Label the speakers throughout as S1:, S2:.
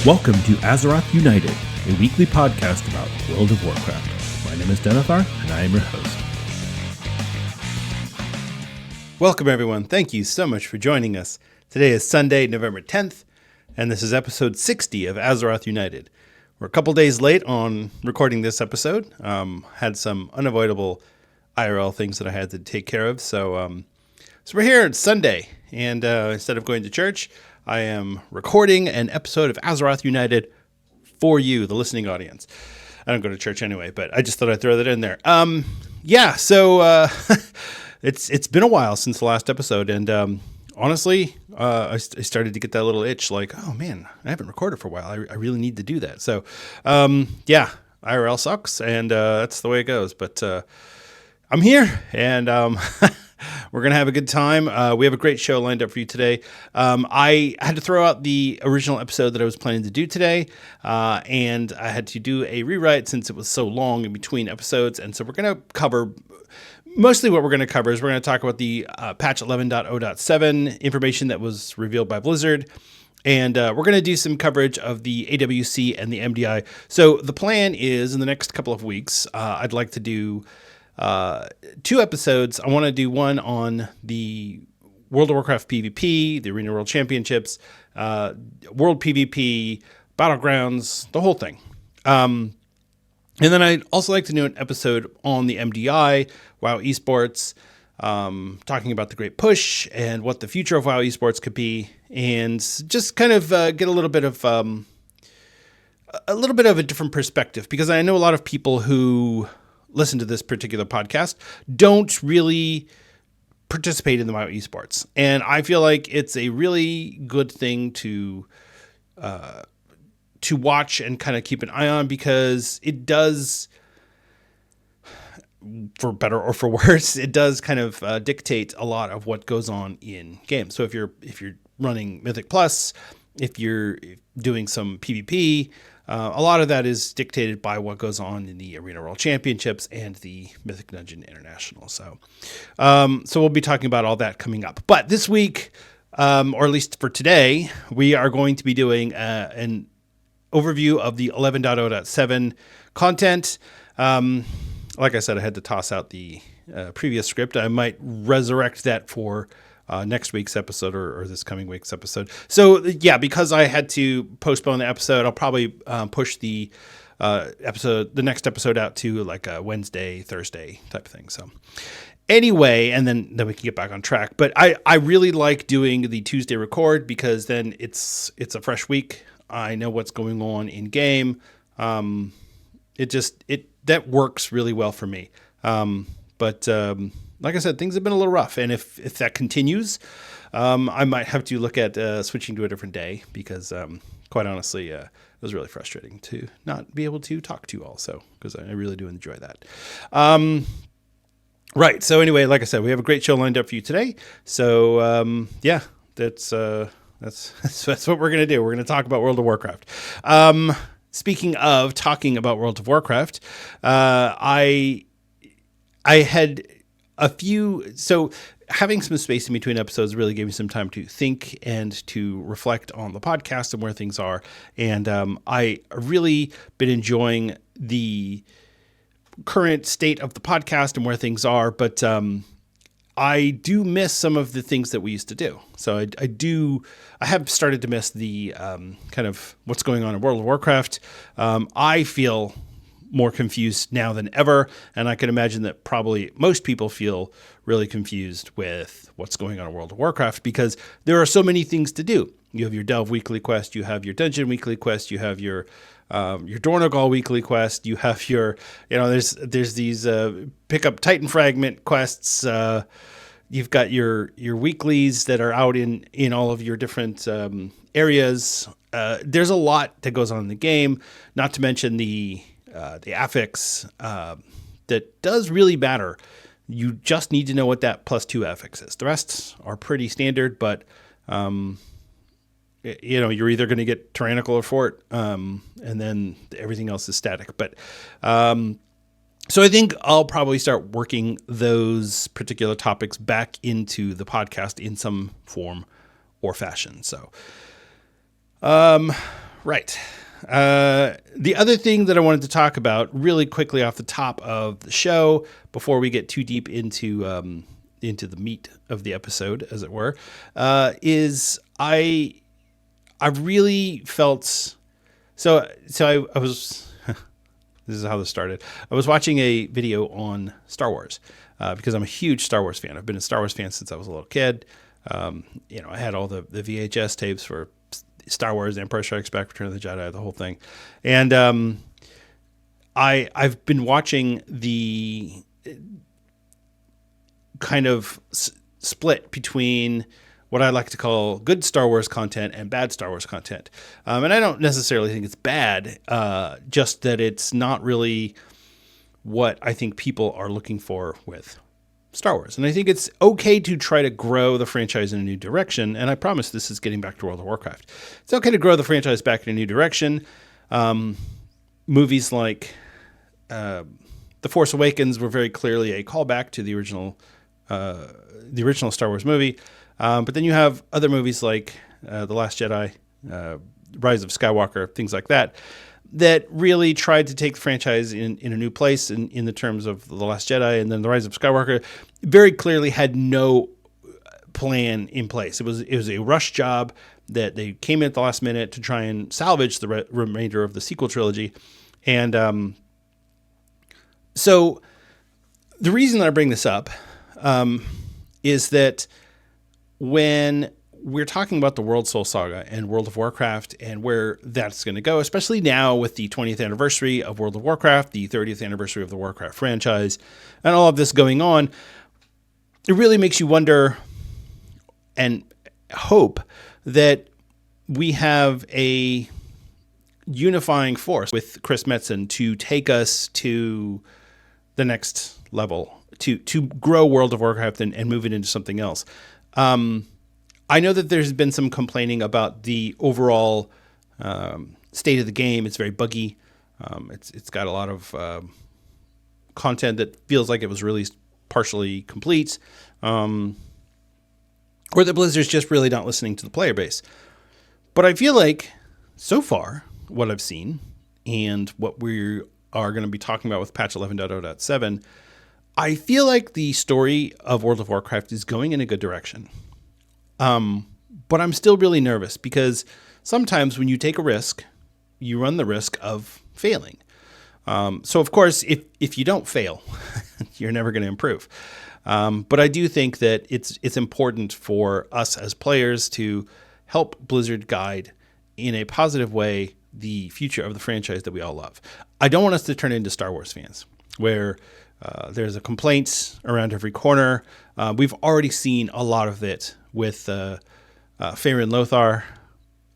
S1: Welcome to Azeroth United, a weekly podcast about World of Warcraft. My name is Denethar, and I am your host.
S2: Welcome, everyone. Thank you so much for joining us. Today is Sunday, November 10th, and this is episode 60 of Azeroth United. We're a couple days late on recording this episode. Had some unavoidable IRL things that I had to take care of. So we're here. It's Sunday, and instead of going to church, I am recording an episode of Azeroth United for you, the listening audience. I don't go to church anyway, but I just thought I'd throw that in there. It's been a while since the last episode, and honestly, I started to get that little itch like, oh man, I haven't recorded for a while. I really need to do that. So, IRL sucks, and that's the way it goes. But I'm here, and we're going to have a good time. We have a great show lined up for you today. I had to throw out the original episode that I was planning to do today, and I had to do a rewrite since it was so long in between episodes. And so we're going to cover, mostly what we're going to cover is we're going to talk about the patch 11.0.7 information that was revealed by Blizzard. And we're going to do some coverage of the AWC and the MDI. So the plan is in the next couple of weeks, I'd like to do 2 episodes. I want to do one on the World of Warcraft PvP, the Arena World Championships, World PvP, Battlegrounds, the whole thing. And then I'd also like to do an episode on the MDI, WoW Esports, talking about the great push and what the future of WoW Esports could be, and just kind of get a little bit of a different perspective, because I know a lot of people who listen to this particular podcast don't really participate in the WoW Esports. And I feel like it's a really good thing to watch and kind of keep an eye on, because it does, for better or for worse, it does kind of dictate a lot of what goes on in games. So if you're running Mythic Plus, if you're doing some PvP, a lot of that is dictated by what goes on in the Arena World Championships and the Mythic Dungeon International. So we'll be talking about all that coming up. But this week, or at least for today, we are going to be doing an overview of the 11.0.7 content. Like I said, I had to toss out the previous script. I might resurrect that for next week's episode or this coming week's episode. So yeah, because I had to postpone the episode, I'll probably push the next episode out to like a Wednesday, Thursday type of thing. So anyway, and then we can get back on track. But I really like doing the Tuesday record, because then it's a fresh week. I know what's going on in game. That works really well for me. But like I said, things have been a little rough, and if that continues, I might have to look at switching to a different day, because quite honestly, it was really frustrating to not be able to talk to you all. So, because I really do enjoy that. Right. So anyway, like I said, we have a great show lined up for you today. So that's what we're gonna do. We're gonna talk about World of Warcraft. Speaking of talking about World of Warcraft, I had a few, so having some space in between episodes really gave me some time to think and to reflect on the podcast and where things are. And I really been enjoying the current state of the podcast and where things are, but I do miss some of the things that we used to do. So I have started to miss the kind of what's going on in World of Warcraft. I feel more confused now than ever, and I can imagine that probably most people feel really confused with what's going on in World of Warcraft, because there are so many things to do. You have your Delve weekly quest, you have your Dungeon weekly quest, you have your Dornogal weekly quest, you have your, there's these pick up Titan fragment quests. You've got your weeklies that are out in all of your different areas. There's a lot that goes on in the game, not to mention the affix that does really matter. You just need to know what that +2 affix is. The rest are pretty standard, but you're either going to get tyrannical or fort, and then everything else is static. But so I think I'll probably start working those particular topics back into the podcast in some form or fashion. So Right. The other thing that I wanted to talk about really quickly off the top of the show, before we get too deep into the meat of the episode, as it were, is I really felt so I was. This is how this started. I was watching a video on Star Wars because I'm a huge Star Wars fan. I've been a Star Wars fan since I was a little kid. I had all the VHS tapes for Star Wars, Empire Strikes Back, Return of the Jedi, the whole thing. And I've been watching the kind of split between what I like to call good Star Wars content and bad Star Wars content. And I don't necessarily think it's bad, just that it's not really what I think people are looking for with Star Wars. And I think it's okay to try to grow the franchise in a new direction. And I promise this is getting back to World of Warcraft. It's okay to grow the franchise back in a new direction. Movies like The Force Awakens were very clearly a callback to the original Star Wars movie. But then you have other movies like The Last Jedi, Rise of Skywalker, things like that, that really tried to take the franchise in a new place in the terms of The Last Jedi. And then The Rise of Skywalker very clearly had no plan in place. It was a rush job that they came in at the last minute to try and salvage the remainder of the sequel trilogy. And so the reason that I bring this up is that when we're talking about the World Soul Saga and World of Warcraft and where that's going to go, especially now with the 20th anniversary of World of Warcraft, the 30th anniversary of the Warcraft franchise, and all of this going on, it really makes you wonder and hope that we have a unifying force with Chris Metzen to take us to the next level, to grow World of Warcraft and move it into something else. I know that there's been some complaining about the overall state of the game. It's very buggy. It's got a lot of content that feels like it was released partially complete, or that Blizzard's just really not listening to the player base. But I feel like so far what I've seen and what we are going to be talking about with patch 11.0.7, I feel like the story of World of Warcraft is going in a good direction. But I'm still really nervous because sometimes when you take a risk, you run the risk of failing. So of course, if you don't fail, you're never going to improve. But I do think that it's important for us as players to help Blizzard guide in a positive way the future of the franchise that we all love. I don't want us to turn into Star Wars fans where there's a complaint around every corner. We've already seen a lot of it with Farin Lothar.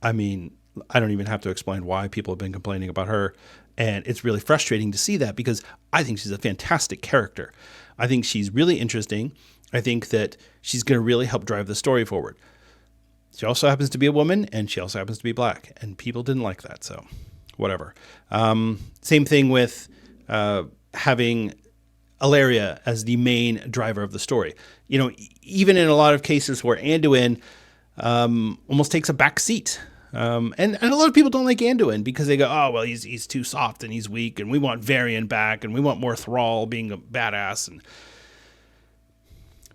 S2: I mean, I don't even have to explain why people have been complaining about her. And it's really frustrating to see that because I think she's a fantastic character. I think she's really interesting. I think that she's going to really help drive the story forward. She also happens to be a woman, and she also happens to be black. And people didn't like that, so whatever. Same thing with having Alaria as the main driver of the story. You know, even in a lot of cases where Anduin almost takes a back seat. And a lot of people don't like Anduin because they go, oh, well, he's too soft and he's weak, and we want Varian back, and we want more Thrall being a badass. And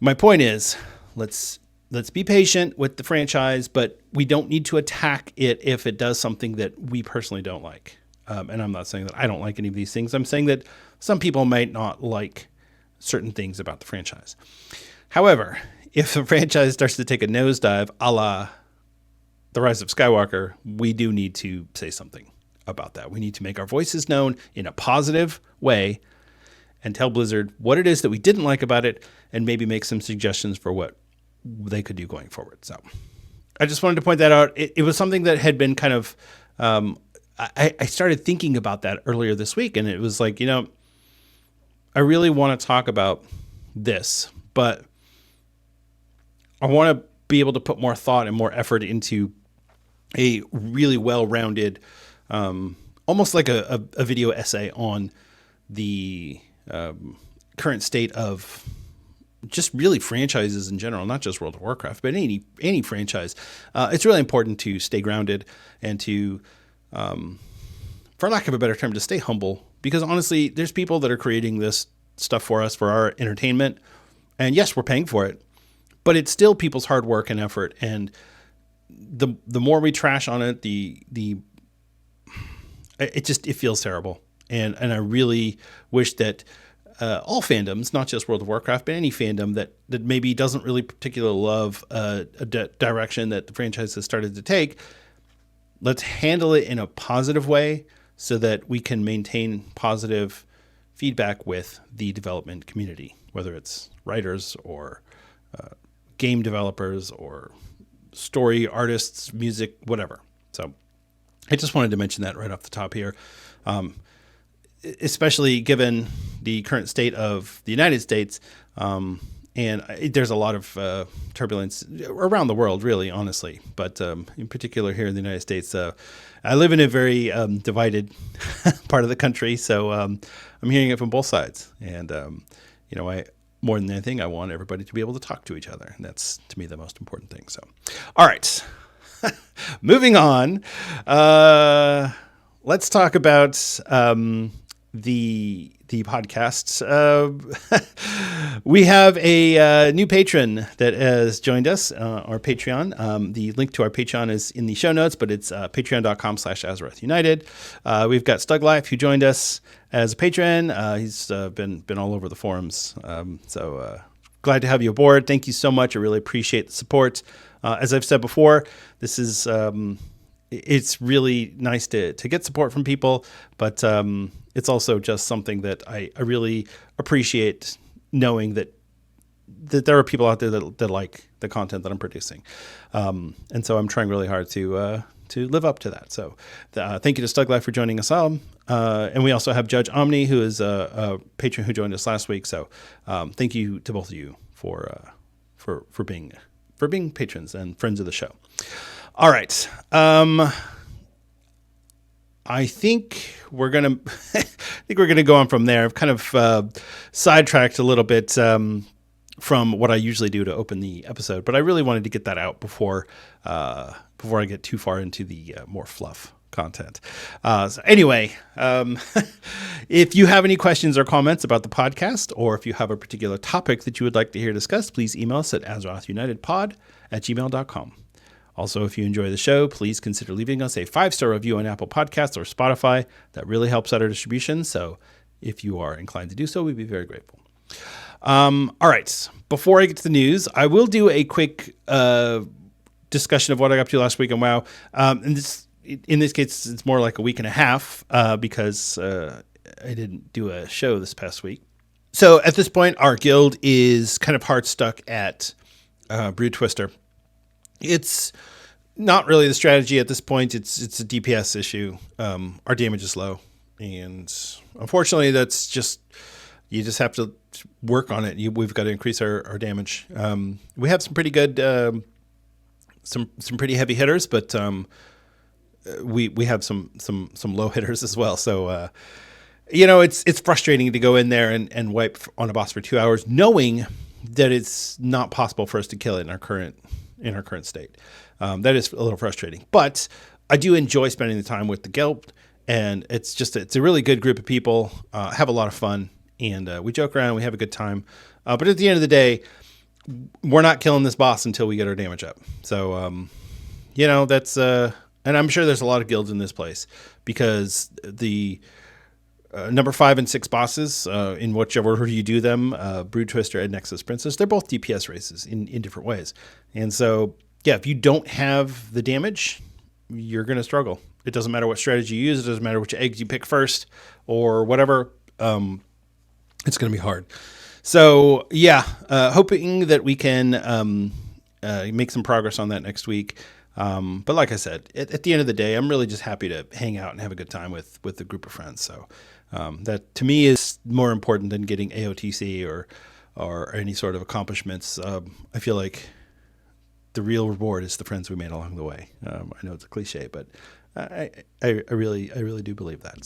S2: my point is, let's be patient with the franchise, but we don't need to attack it if it does something that we personally don't like. And I'm not saying that I don't like any of these things. I'm saying that some people might not like certain things about the franchise. However, if the franchise starts to take a nosedive a la The Rise of Skywalker, we do need to say something about that. We need to make our voices known in a positive way and tell Blizzard what it is that we didn't like about it and maybe make some suggestions for what they could do going forward. So I just wanted to point that out. It was something that had been kind of, I started thinking about that earlier this week, and it was like, you know, I really want to talk about this, but I want to be able to put more thought and more effort into a really well-rounded, almost like a video essay on the current state of just really franchises in general, not just World of Warcraft, but any franchise. It's really important to stay grounded and to for lack of a better term, to stay humble, because honestly, there's people that are creating this stuff for us for our entertainment. And yes, we're paying for it, but it's still people's hard work and effort. And the more we trash on it, it feels terrible. And I really wish that all fandoms, not just World of Warcraft, but any fandom that maybe doesn't really particularly love a direction that the franchise has started to take, let's handle it in a positive way so that we can maintain positive feedback with the development community, whether it's writers or game developers or story artists, music, whatever. So I just wanted to mention that right off the top here. Especially given the current state of the United States. And there's a lot of turbulence around the world, really, honestly. But in particular here in the United States, I live in a very divided part of the country. So I'm hearing it from both sides. And, more than anything, I want everybody to be able to talk to each other. And that's, to me, the most important thing. So, all right. Moving on. Let's talk about the podcasts. We have a new patron that has joined us, our Patreon. The link to our Patreon is in the show notes, but it's patreon.com/Azeroth United. We've got Stug Life, who joined us as a patron. He's been all over the forums. So glad to have you aboard. Thank you so much. I really appreciate the support. As I've said before, this is it's really nice to get support from people, but it's also just something that I really appreciate, knowing that there are people out there that like the content that I'm producing. And so I'm trying really hard to live up to that. So thank you to Stug Life for joining us on. And we also have Judge Omni, who is a patron who joined us last week. So thank you to both of you for being patrons and friends of the show. All right. I think we're gonna go on from there. I've kind of sidetracked a little bit from what I usually do to open the episode, but I really wanted to get that out before I get too far into the more fluff content. So anyway, if you have any questions or comments about the podcast, or if you have a particular topic that you would like to hear discussed, please email us at azerothunitedpod@gmail.com. Also, if you enjoy the show, please consider leaving us a 5-star review on Apple Podcasts or Spotify. That really helps out our distribution. So if you are inclined to do so, we'd be very grateful. All right. Before I get to the news, I will do a quick discussion of what I got up to last week on WoW. In this case, it's more like a week and a half because I didn't do a show this past week. So at this point, our guild is kind of hard stuck at Brood Twister. It's not really the strategy at this point. It's a DPS issue. Our damage is low, and unfortunately, that's just you just have to work on it. We've got to increase our damage. We have some pretty good, some pretty heavy hitters, but we have some low hitters as well. So it's frustrating to go in there and wipe on a boss for 2 hours, knowing that it's not possible for us to kill it in our current state. That is a little frustrating, but I do enjoy spending the time with the guild, and it's a really good group of people, have a lot of fun, and we joke around, we have a good time. But at the end of the day, we're not killing this boss until we get our damage up. So, that's, and I'm sure there's a lot of guilds in this place, because the number 5 and 6 bosses, in whichever order you do them, Brood Twister and Nexus Princess, they're both DPS races in different ways. And so, yeah, if you don't have the damage, you're going to struggle. It doesn't matter what strategy you use. It doesn't matter which eggs you pick first or whatever. It's going to be hard. So, yeah, hoping that we can make some progress on that next week. But like I said, at the end of the day, I'm really just happy to hang out and have a good time with a group of friends. So that to me is more important than getting AOTC or any sort of accomplishments. I feel like the real reward is the friends we made along the way. I know it's a cliche, but I really do believe that.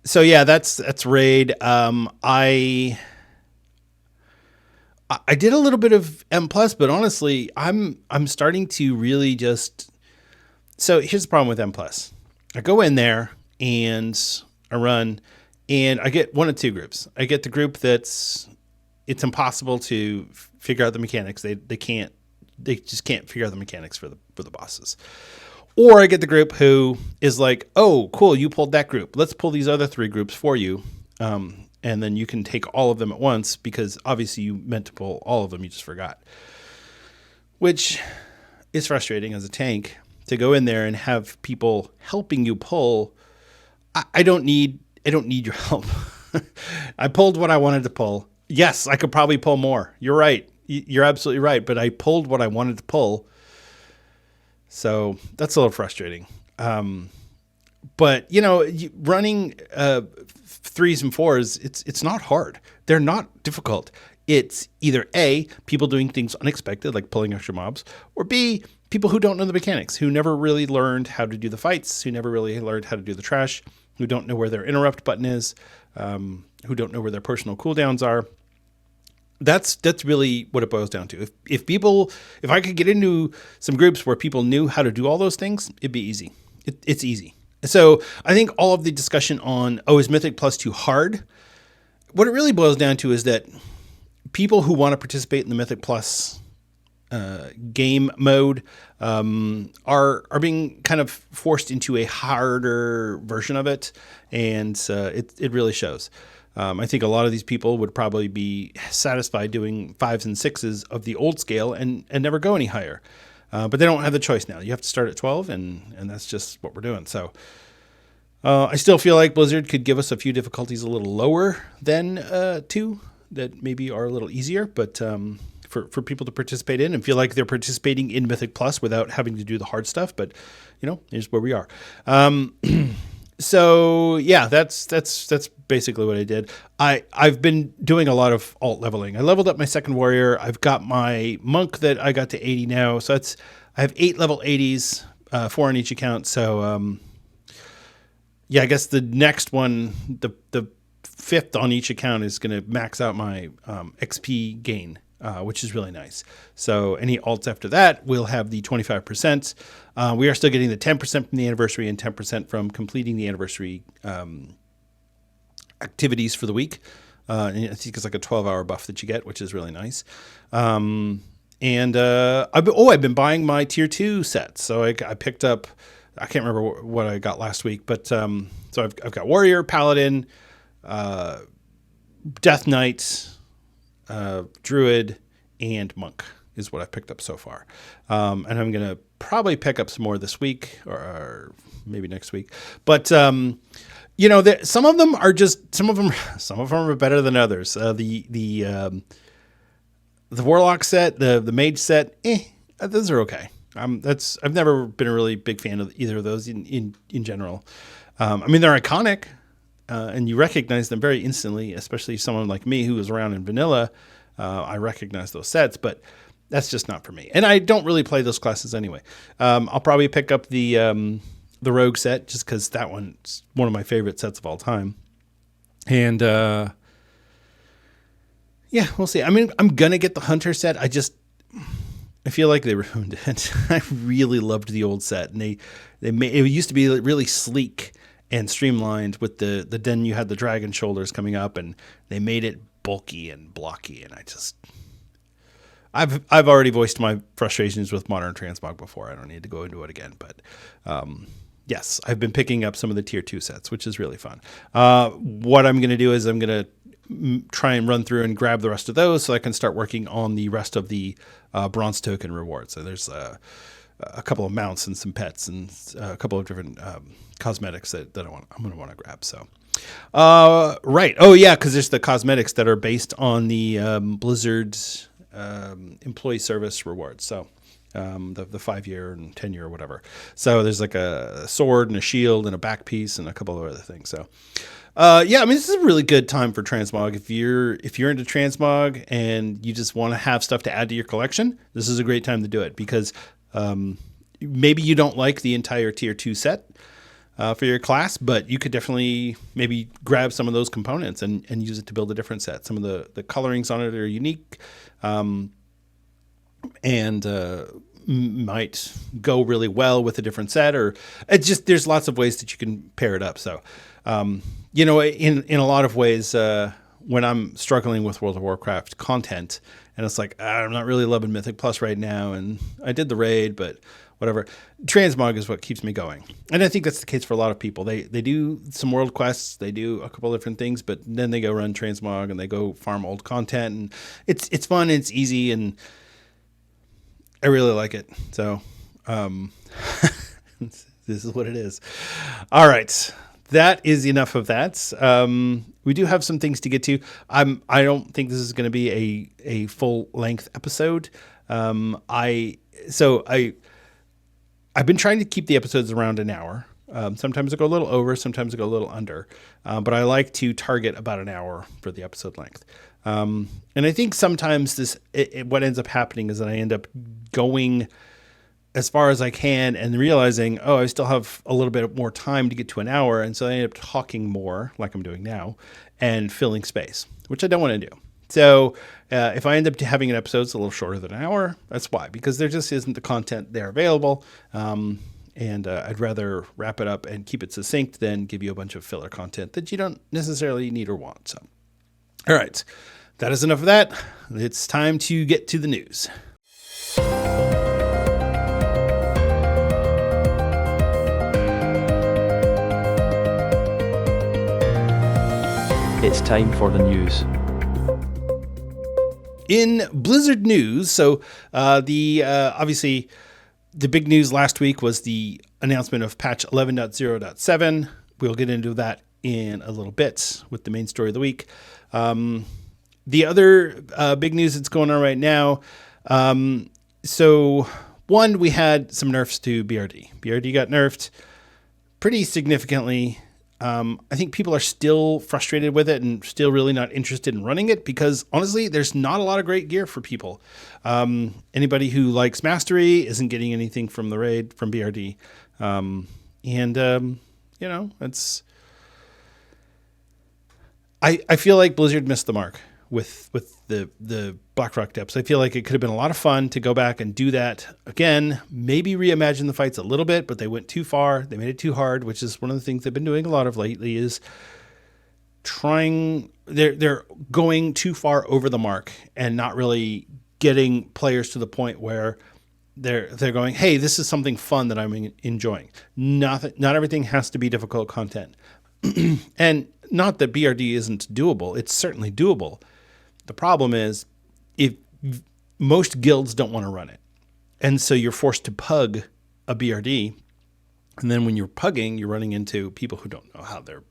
S2: So, yeah, that's Raid. I did a little bit of M+, but honestly, I'm starting to really just So here's the problem with M+. I go in there and I run, and I get one of two groups. I get the group it's impossible to figure out the mechanics. They just can't figure out the mechanics for the bosses. Or I get the group who is like, oh, cool, you pulled that group. Let's pull these other three groups for you. And then you can take all of them at once because obviously you meant to pull all of them. You just forgot. Which is frustrating as a tank to go in there and have people helping you pull. I don't need your help. I pulled what I wanted to pull. Yes, I could probably pull more. You're right. You're absolutely right. But I pulled what I wanted to pull. So that's a little frustrating. But running 3s and 4s, it's not hard. They're not difficult. It's either A, people doing things unexpected, like pulling extra mobs, or B, people who don't know the mechanics, who never really learned how to do the fights, who never really learned how to do the trash, who don't know where their interrupt button is, who don't know where their personal cooldowns are. That's really what it boils down to. If I could get into some groups where people knew how to do all those things, it'd be easy. It's easy. So I think all of the discussion on, is Mythic Plus too hard? What it really boils down to is that people who want to participate in the Mythic Plus game mode are being kind of forced into a harder version of it, and it really shows. I think a lot of these people would probably be satisfied doing 5s and 6s of the old scale and never go any higher. But they don't have the choice now. You have to start at 12, and that's just what we're doing. So I still feel like Blizzard could give us a few difficulties a little lower than 2 that maybe are a little easier, but for people to participate in and feel like they're participating in Mythic Plus without having to do the hard stuff. But, here's where we are. So yeah, that's basically what I did. I've been doing a lot of alt leveling. I leveled up my second warrior. I've got my monk that I got to 80 now. So I have 8 level 80s, 4 on each account. So yeah, I guess the next one, the 5th on each account is going to max out my XP gain, which is really nice. So any alts after that will have the 25%. We are still getting the 10% from the anniversary and 10% from completing the anniversary activities for the week. And I think it's like a 12-hour buff that you get, which is really nice. I've been buying my tier 2 sets. So I picked up, I can't remember what I got last week, but so I've got Warrior, Paladin, Death Knight, Druid, and Monk is what I've picked up so far. And I'm going to probably pick up some more this week or maybe next week. But, some of them are better than others. The Warlock set, the Mage set, those are okay. I've never been a really big fan of either of those in general. They're iconic, and you recognize them very instantly, especially someone like me who was around in vanilla. I recognize those sets, but that's just not for me. And I don't really play those classes anyway. I'll probably pick up the Rogue set just because that one's one of my favorite sets of all time. And yeah, we'll see. I'm gonna get the Hunter set. I feel like they ruined it. I really loved the old set, and it used to be really sleek and streamlined with then you had the dragon shoulders coming up, and they made it bulky and blocky, and I've already voiced my frustrations with Modern Transmog before. I don't need to go into it again, but yes, I've been picking up some of the tier 2 sets, which is really fun. What I'm going to do is I'm going to try and run through and grab the rest of those so I can start working on the rest of the bronze token rewards. So there's a couple of mounts and some pets and a couple of different cosmetics that I'm going to want to grab. So, right. Oh yeah. Cause there's the cosmetics that are based on the Blizzard's employee service rewards. So, the 5-year and 10-year or whatever. So there's like a sword and a shield and a back piece and a couple of other things. So, this is a really good time for transmog. If you're into transmog and you just want to have stuff to add to your collection, this is a great time to do it because maybe you don't like the entire tier 2 set for your class, but you could definitely maybe grab some of those components and use it to build a different set. Some of the colorings on it are unique, and might go really well with a different set, or it's just, there's lots of ways that you can pair it up. So, in a lot of ways, when I'm struggling with World of Warcraft content and it's like, I'm not really loving Mythic Plus right now, and I did the raid, but whatever, transmog is what keeps me going. And I think that's the case for a lot of people. They do some world quests, they do a couple different things, but then they go run transmog and they go farm old content, and it's fun, and it's easy, and I really like it. So this is what it is. All right. That is enough of that. We do have some things to get to. I don't think this is going to be a full length episode. I've been trying to keep the episodes around an hour. Sometimes I go a little over, sometimes I go a little under. But I like to target about an hour for the episode length. And I think sometimes what ends up happening is that I end up going as far as I can and realizing, I still have a little bit more time to get to an hour. And so I end up talking more like I'm doing now and filling space, which I don't want to do. So if I end up having an episode that's a little shorter than an hour, that's why, because there just isn't the content there available. And I'd rather wrap it up and keep it succinct than give you a bunch of filler content that you don't necessarily need or want. So, all right, that is enough of that. It's time to get to the news.
S3: It's time for the news.
S2: In Blizzard news, so obviously the big news last week was the announcement of patch 11.0.7. We'll get into that in a little bit with the main story of the week. The other big news that's going on right now, so one, we had some nerfs to BRD. BRD got nerfed pretty significantly. I think people are still frustrated with it and still really not interested in running it because honestly, there's not a lot of great gear for people. Anybody who likes Mastery isn't getting anything from the raid from BRD. It's, I feel like Blizzard missed the mark with the Blackrock depths. I feel like it could have been a lot of fun to go back and do that again, maybe reimagine the fights a little bit, but they went too far. They made it too hard, which is one of the things they've been doing a lot of lately is they're going too far over the mark and not really getting players to the point where they're going, hey, this is something fun that I'm enjoying. Not everything has to be difficult content. And not that BRD isn't doable. It's certainly doable. The problem is if most guilds don't want to run it. And so you're forced to pug a BRD. And then when you're pugging, you're running into people who don't know how their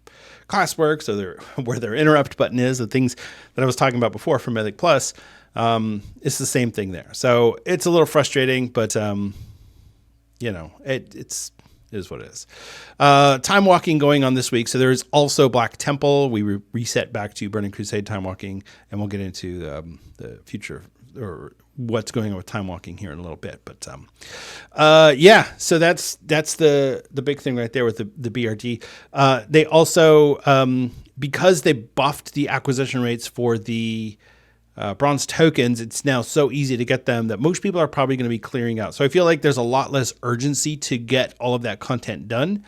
S2: class works or where their interrupt button is, the things that I was talking about before from Mythic Plus. It's the same thing there. So it's a little frustrating, but, it is what it is. Time walking going on this week. So there is also Black Temple. We reset back to Burning Crusade time walking, and we'll get into the future or what's going on with time walking here in a little bit. But so that's the big thing right there with the BRD. They also because they buffed the acquisition rates for the bronze tokens, it's now so easy to get them that most people are probably going to be clearing out. So I feel like there's a lot less urgency to get all of that content done,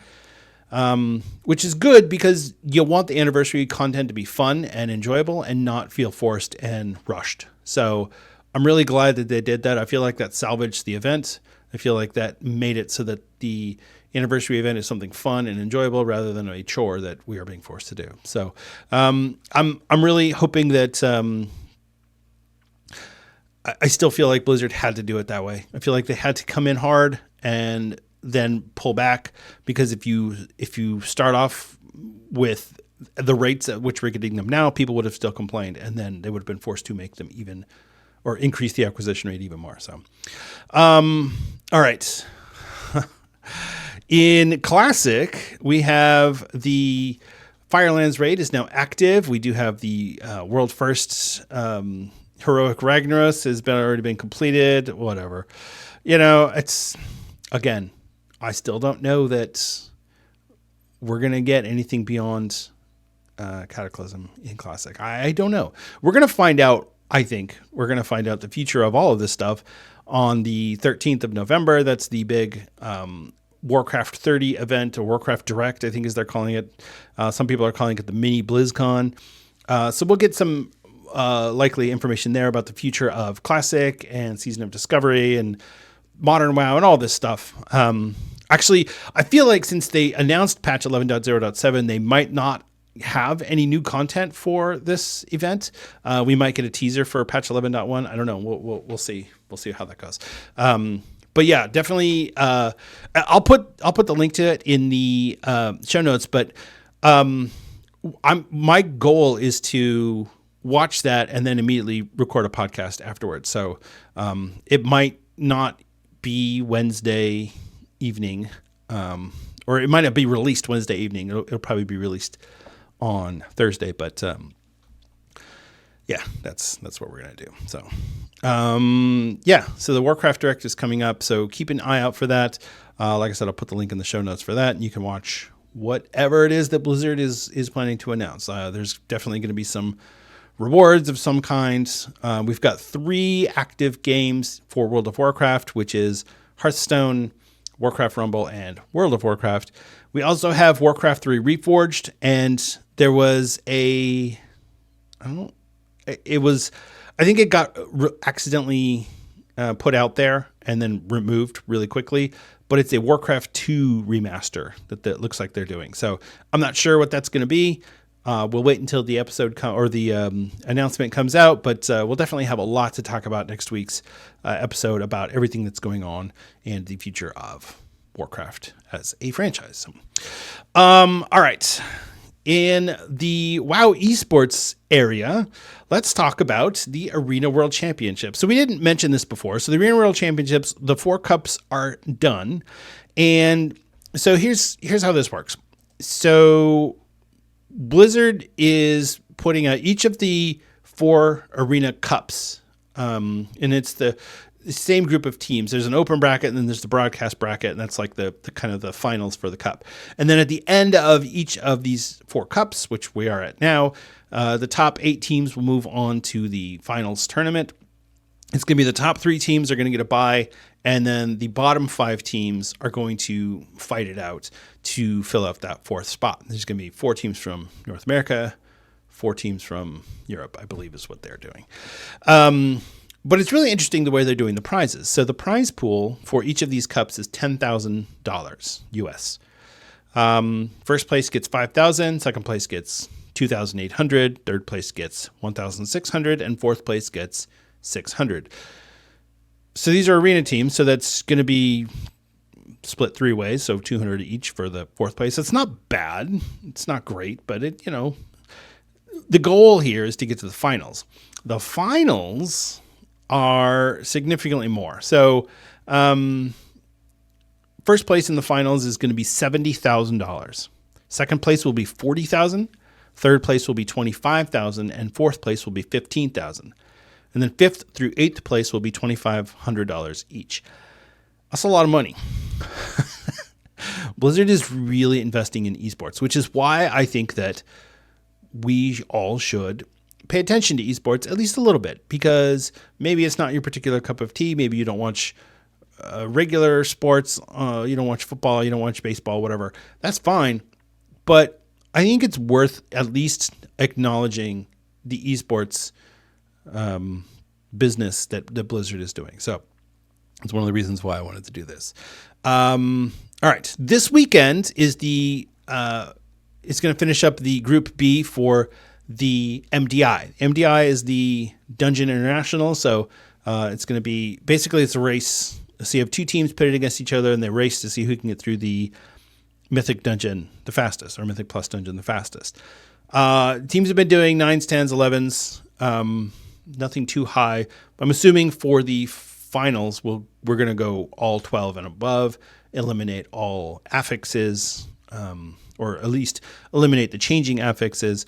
S2: which is good because you want the anniversary content to be fun and enjoyable and not feel forced and rushed. So I'm really glad that they did that. I feel like that salvaged the event. I feel like that made it so that the anniversary event is something fun and enjoyable rather than a chore that we are being forced to do. So I'm really hoping that I still feel like Blizzard had to do it that way. I feel like they had to come in hard and then pull back, because if you start off with the rates at which we're getting them now, people would have still complained, and then they would have been forced to make them even or increase the acquisition rate even more. So, all right. In Classic, we have the Firelands raid is now active. We do have the world first Heroic Ragnaros has already been completed, whatever. It's, again, I still don't know that we're going to get anything beyond Cataclysm in Classic. I don't know. We're going to find out I think we're going to find out the future of all of this stuff on the 13th of November. That's the big Warcraft 30 event, or Warcraft Direct, I think is they're calling it. Some people are calling it the mini BlizzCon. So we'll get some likely information there about the future of Classic and Season of Discovery and Modern WoW and all this stuff. Actually, I feel like since they announced patch 11.0.7, they might not have any new content for this event. We might get a teaser for patch 11.1. I don't know. We'll see. We'll see how that goes. But yeah, definitely. I'll put the link to it in the show notes. But my goal is to watch that and then immediately record a podcast afterwards. So it might not be Wednesday evening, or it might not be released Wednesday evening. It'll probably be released on Thursday, but yeah, that's what we're gonna do. So so the Warcraft Direct is coming up, so keep an eye out for that. Like I said, I'll put the link in the show notes for that, and you can watch whatever it is that Blizzard is planning to announce. There's definitely going to be some rewards of some kind. We've got 3 active games for World of Warcraft, which is Hearthstone, Warcraft Rumble, and World of Warcraft. We also have Warcraft 3 Reforged, and there was I think it got accidentally put out there and then removed really quickly, but it's a Warcraft 2 remaster that looks like they're doing. So I'm not sure what that's going to be. We'll wait until the episode the announcement comes out, but we'll definitely have a lot to talk about next week's episode about everything that's going on and the future of Warcraft as a franchise. All right. In the WoW esports area, let's talk about the Arena World Championships. So we didn't mention this before. So the Arena World Championships, the 4 cups are done. And so here's how this works. So Blizzard is putting out each of the 4 arena cups, and it's the same group of teams. There's an open bracket, and then there's the broadcast bracket, and that's like the kind of the finals for the cup. And then at the end of each of these 4 cups, which we are at now, the top 8 teams will move on to the finals tournament. It's going to be the top 3 teams are going to get a bye, and then the bottom 5 teams are going to fight it out to fill out that 4th spot. There's going to be 4 teams from North America, 4 teams from Europe, I believe is what they're doing. But it's really interesting the way they're doing the prizes. So the prize pool for each of these cups is $10,000 US. First place gets $5,000, second place gets $2,800, third place gets $1,600, and fourth place gets $600. So these are arena teams, so that's going to be split 3 ways, so $200 each for the 4th place. It's not bad. It's not great, but it, the goal here is to get to the finals. The finals are significantly more. So, first place in the finals is going to be $70,000. Second place will be $40,000. Third place will be $25,000, and fourth place will be $15,000. And then 5th through 8th place will be $2,500 each. That's a lot of money. Blizzard is really investing in esports, which is why I think that we all should pay attention to esports at least a little bit, because maybe it's not your particular cup of tea. Maybe you don't watch regular sports. You don't watch football. You don't watch baseball, whatever. That's fine. But I think it's worth at least acknowledging the esports business that Blizzard is doing. So it's one of the reasons why I wanted to do this. All right. This weekend is it's going to finish up the Group B for the MDI. MDI is the Dungeon International. So it's going to be, basically it's a race. So you have 2 teams pitted against each other, and they race to see who can get through the Mythic Dungeon the fastest, or Mythic Plus Dungeon the fastest. Teams have been doing 9s, 10s, 11s. Nothing too high. I'm assuming for the finals, we're going to go all 12 and above, eliminate all affixes, or at least eliminate the changing affixes.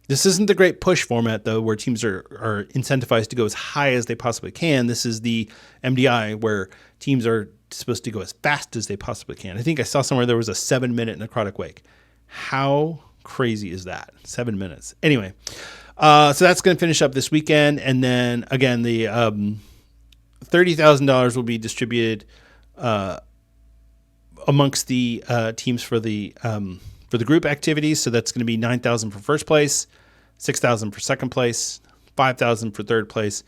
S2: This isn't the great push format, though, where teams are incentivized to go as high as they possibly can. This is the MDI, where teams are supposed to go as fast as they possibly can. I think I saw somewhere there was a 7-minute necrotic wake. How crazy is that? 7 minutes. Anyway, So that's going to finish up this weekend. And then again, the $30,000 will be distributed amongst the teams for the group activities. So that's going to be $9,000 for first place, $6,000 for second place, $5,000 for third place,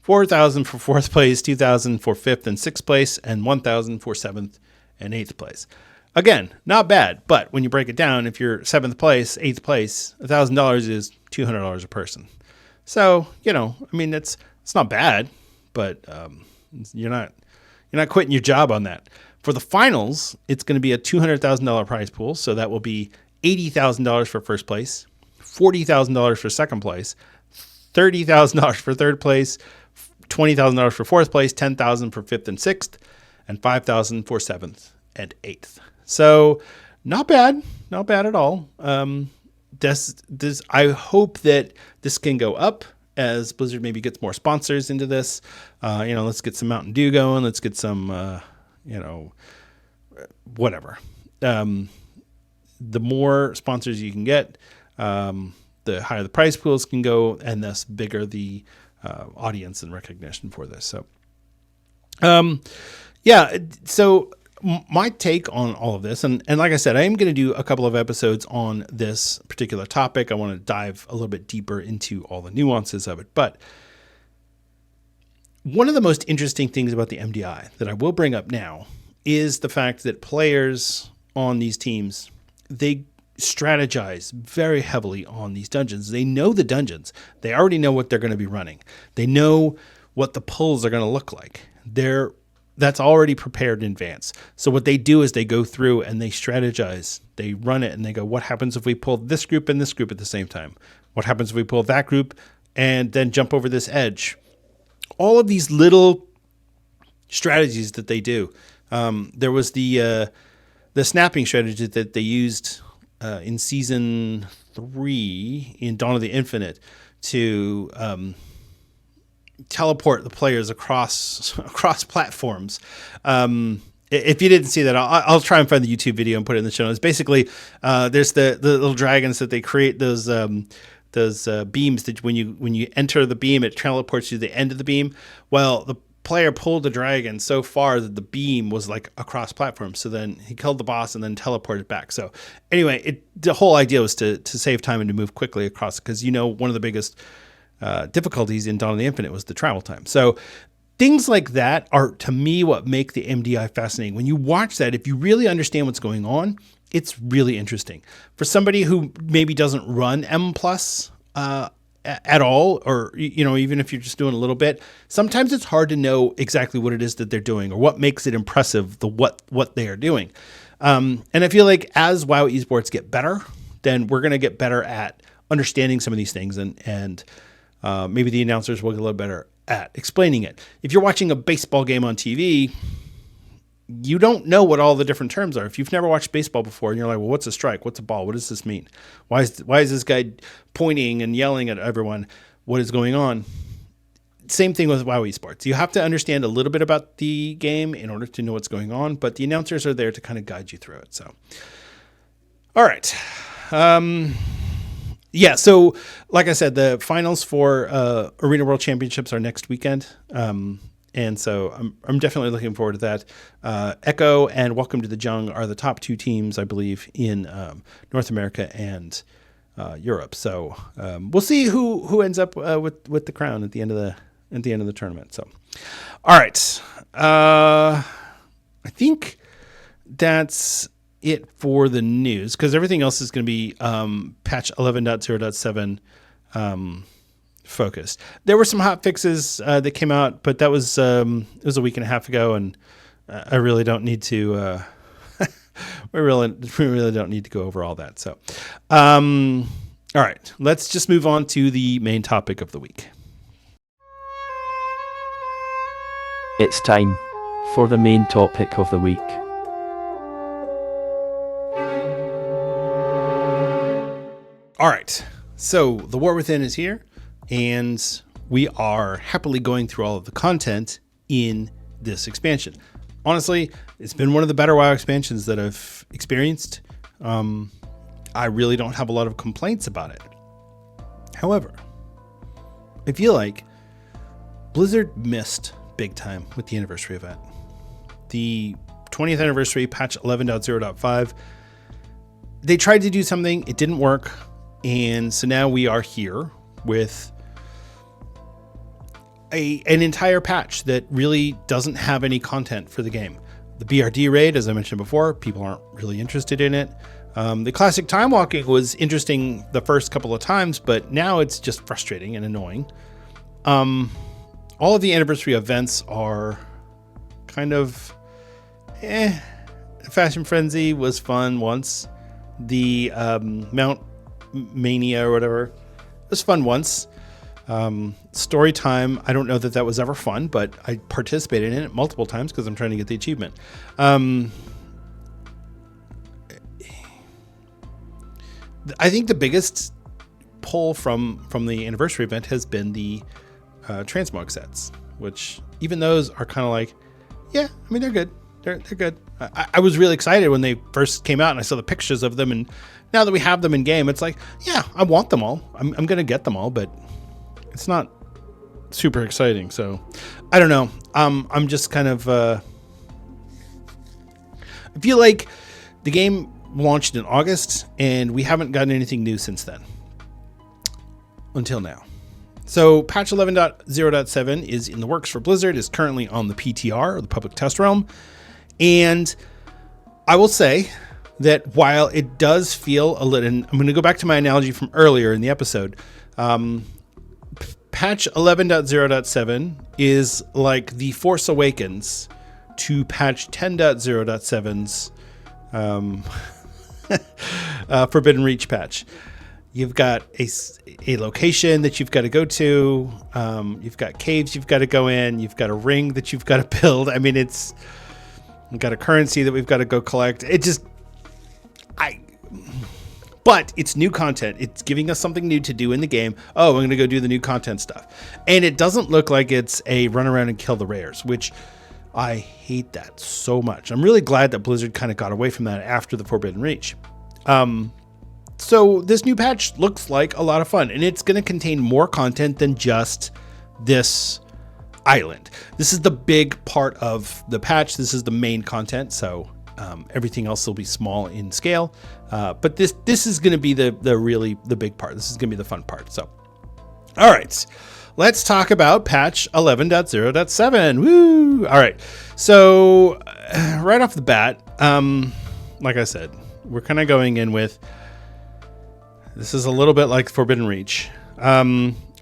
S2: $4,000 for fourth place, $2,000 for fifth and sixth place, and $1,000 for seventh and eighth place. Again, not bad, but when you break it down, if you're seventh place, eighth place, $1,000 is $200 a person. So, it's not bad, but you're not quitting your job on that. For the finals, it's going to be a $200,000 prize pool. So that will be $80,000 for first place, $40,000 for second place, $30,000 for third place, $20,000 for fourth place, $10,000 for fifth and sixth, and $5,000 for seventh and eighth. So not bad at all. I hope that this can go up as Blizzard maybe gets more sponsors into this. Let's get some Mountain Dew going. Let's get some, whatever. The more sponsors you can get, the higher the prize pools can go, and thus bigger the audience and recognition for this. So, so my take on all of this, and like I said, I am going to do a couple of episodes on this particular topic. I want to dive a little bit deeper into all the nuances of it. But one of the most interesting things about the MDI that I will bring up now is the fact that players on these teams, they strategize very heavily on these dungeons. They know the dungeons. They already know what they're going to be running. They know what the pulls are going to look like. That's already prepared in advance. So what they do is they go through and they strategize. They run it and they go, what happens if we pull this group and this group at the same time? What happens if we pull that group and then jump over this edge? All of these little strategies that they do. There was the snapping strategy that they used in season 3 in Dawn of the Infinite to teleport the players across platforms. If you didn't see that, I'll try and find the YouTube video and put it in the show notes. Basically, there's the little dragons that they create, those beams that when you enter the beam, it teleports you to the end of the beam. Well, the player pulled the dragon so far that the beam was like across platforms. So then he killed the boss and then teleported back. So anyway, the whole idea was to save time and to move quickly across, because one of the biggest difficulties in Dawn of the Infinite was the travel time. So things like that are, to me, what make the MDI fascinating. When you watch that, if you really understand what's going on, it's really interesting. For somebody who maybe doesn't run M+ at all, or even if you're just doing a little bit, sometimes it's hard to know exactly what it is that they're doing or what makes it impressive, what they are doing. And I feel like as WoW esports get better, then we're going to get better at understanding some of these things, and maybe the announcers will get a little better at explaining it. If you're watching a baseball game on TV, you don't know what all the different terms are. If you've never watched baseball before and you're like, well, what's a strike? What's a ball? What does this mean? Why is this guy pointing and yelling at everyone? What is going on? Same thing with WoW esports. You have to understand a little bit about the game in order to know what's going on, but the announcers are there to kind of guide you through it. So, all right. So like I said, the finals for Arena World Championships are next weekend. And so I'm definitely looking forward to that. Echo and Welcome to the Jung are the top 2 teams, I believe, in North America and Europe. So we'll see who ends up with the crown at the end of the tournament. So, all right, I think that's it for the news, because everything else is going to be patch 11.0.7 focused. There were some hot fixes that came out, but that was it was a week and a half ago, and I really don't need to. We really don't need to go over all that. So, all right, let's just move on to the main topic of the week.
S3: It's time for the main topic of the week.
S2: All right, so the War Within is here, and we are happily going through all of the content in this expansion. Honestly, it's been one of the better WoW expansions that I've experienced. I really don't have a lot of complaints about it. However, I feel like Blizzard missed big time with the anniversary event. The 20th anniversary patch 11.0.5, they tried to do something, it didn't work, and so now we are here with an entire patch that really doesn't have any content for the game. The BRD raid, as I mentioned before, people aren't really interested in it. The classic time walking was interesting the first couple of times, but now it's just frustrating and annoying. All of the anniversary events are kind of Fashion Frenzy was fun once. The Mount Mania or whatever was fun once. Story time, I don't know that was ever fun, but I participated in it multiple times because I'm trying to get the achievement. I think the biggest pull from the anniversary event has been the transmog sets, which even those are kind of like, yeah, I mean, they're good. They're good. I was really excited when they first came out and I saw the pictures of them, and now that we have them in game, it's like, yeah, I want them all. I'm going to get them all, but it's not super exciting. So I don't know. I'm just kind of, I feel like the game launched in August and we haven't gotten anything new since then until now. So patch 11.0.7 is in the works for Blizzard, is currently on the PTR, or the public test realm. And I will say that while it does feel a little, and I'm going to go back to my analogy from earlier in the episode, patch 11.0.7 is like the Force Awakens to patch 10.0.7's Forbidden Reach patch. You've got a location that you've got to go to. You've got caves you've got to go in. You've got a ring that you've got to build. I mean, we've got a currency that we've got to go collect. But it's new content. It's giving us something new to do in the game. Oh, I'm going to go do the new content stuff. And it doesn't look like it's a run around and kill the rares, which I hate that so much. I'm really glad that Blizzard kind of got away from that after the Forbidden Reach. So this new patch looks like a lot of fun, and it's going to contain more content than just this island. This is the big part of the patch. This is the main content. So everything else will be small in scale. But this is going to be the big part. This is going to be the fun part. So, all right, let's talk about patch 11.0.7. Woo! All right. So right off the bat, like I said, we're kind of going in with, this is a little bit like Forbidden Reach.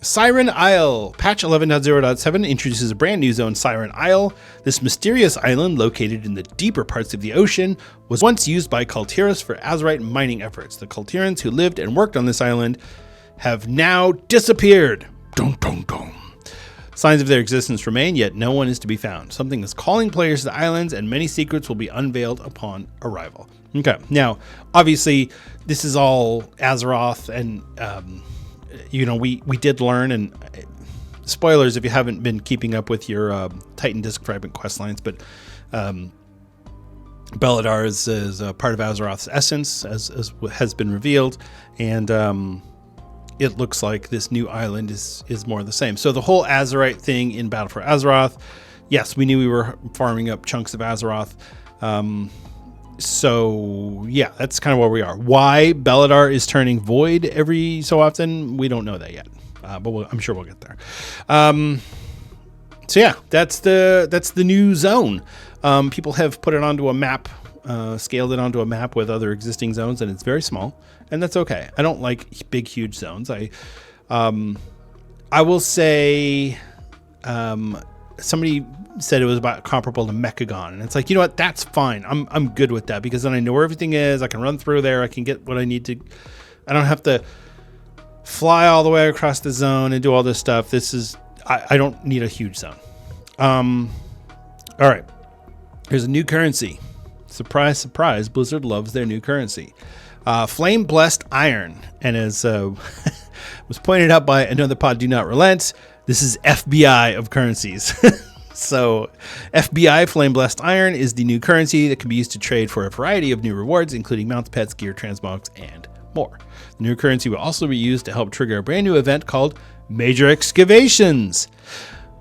S2: Siren Isle. Patch 11.0.7 introduces a brand new zone, Siren Isle. This mysterious island, located in the deeper parts of the ocean, was once used by Kultiras for Azeroth mining efforts. The Kultirans who lived and worked on this island have now disappeared. Dun, dun, dun. Signs of their existence remain, yet no one is to be found. Something is calling players to the islands, and many secrets will be unveiled upon arrival. Okay, now, obviously, this is all Azeroth, and we did learn, and spoilers if you haven't been keeping up with your Titan Disc Fragment quest lines, but Beladar is a part of Azeroth's essence, as has been revealed, and it looks like this new island is more of the same. So the whole Azeroth thing in Battle for Azeroth, yes, we knew we were farming up chunks of Azeroth. So yeah, that's kind of where we are. Why Beladar is turning void every so often, we don't know that yet, but I'm sure we'll get there. So yeah, that's the new zone. People have put it onto a map, scaled it onto a map with other existing zones, and it's very small, and that's okay. I don't like big, huge zones. I will say, somebody said it was about comparable to Mechagon, and it's like, you know what, that's fine. I'm good with that, because then I know where everything is. I can run through there. I can get what I need to. I don't have to fly all the way across the zone and do all this stuff. I don't need a huge zone. All right. Here's a new currency. Surprise, surprise. Blizzard loves their new currency. Flame Blessed Iron. And as was pointed out by another pod, Do Not Relent, this is FBI of currencies. So FBI Flame Blessed Iron is the new currency that can be used to trade for a variety of new rewards, including mounts, pets, gear, transmogs, and more. The new currency will also be used to help trigger a brand new event called Major Excavations.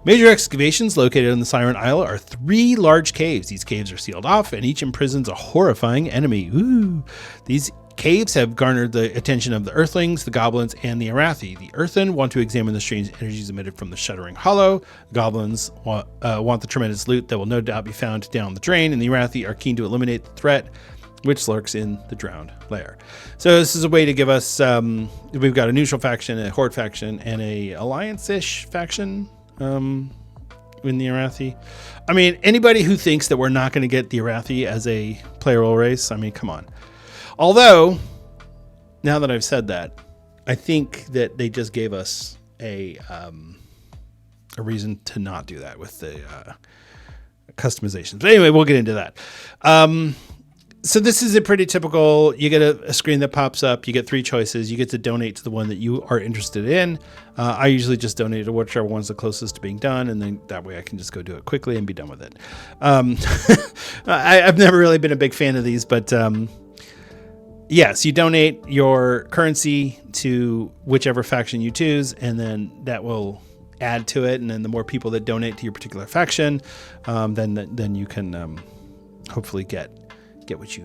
S2: Major excavations located on the Siren Isle are 3 large caves. These caves are sealed off, and each imprisons a horrifying enemy. Ooh. These caves have garnered the attention of the Earthlings, the Goblins, and the Arathi. The Earthen want to examine the strange energies emitted from the Shuddering Hollow. The Goblins want the tremendous loot that will no doubt be found down the drain, and the Arathi are keen to eliminate the threat which lurks in the drowned lair. So this is a way to give us, we've got a neutral faction, a horde faction, and a alliance-ish faction. In the Arathi. I mean, anybody who thinks that we're not going to get the Arathi as a playable race, I mean, come on. Although, now that I've said that, I think that they just gave us a reason to not do that with the customizations. But anyway, we'll get into that. So this is a pretty typical, you get a screen that pops up, you get 3 choices, you get to donate to the one that you are interested in. I usually just donate to whichever one's the closest to being done, and then that way I can just go do it quickly and be done with it. I've never really been a big fan of these, but yes, you donate your currency to whichever faction you choose, and then that will add to it, and then the more people that donate to your particular faction, then you can hopefully get what you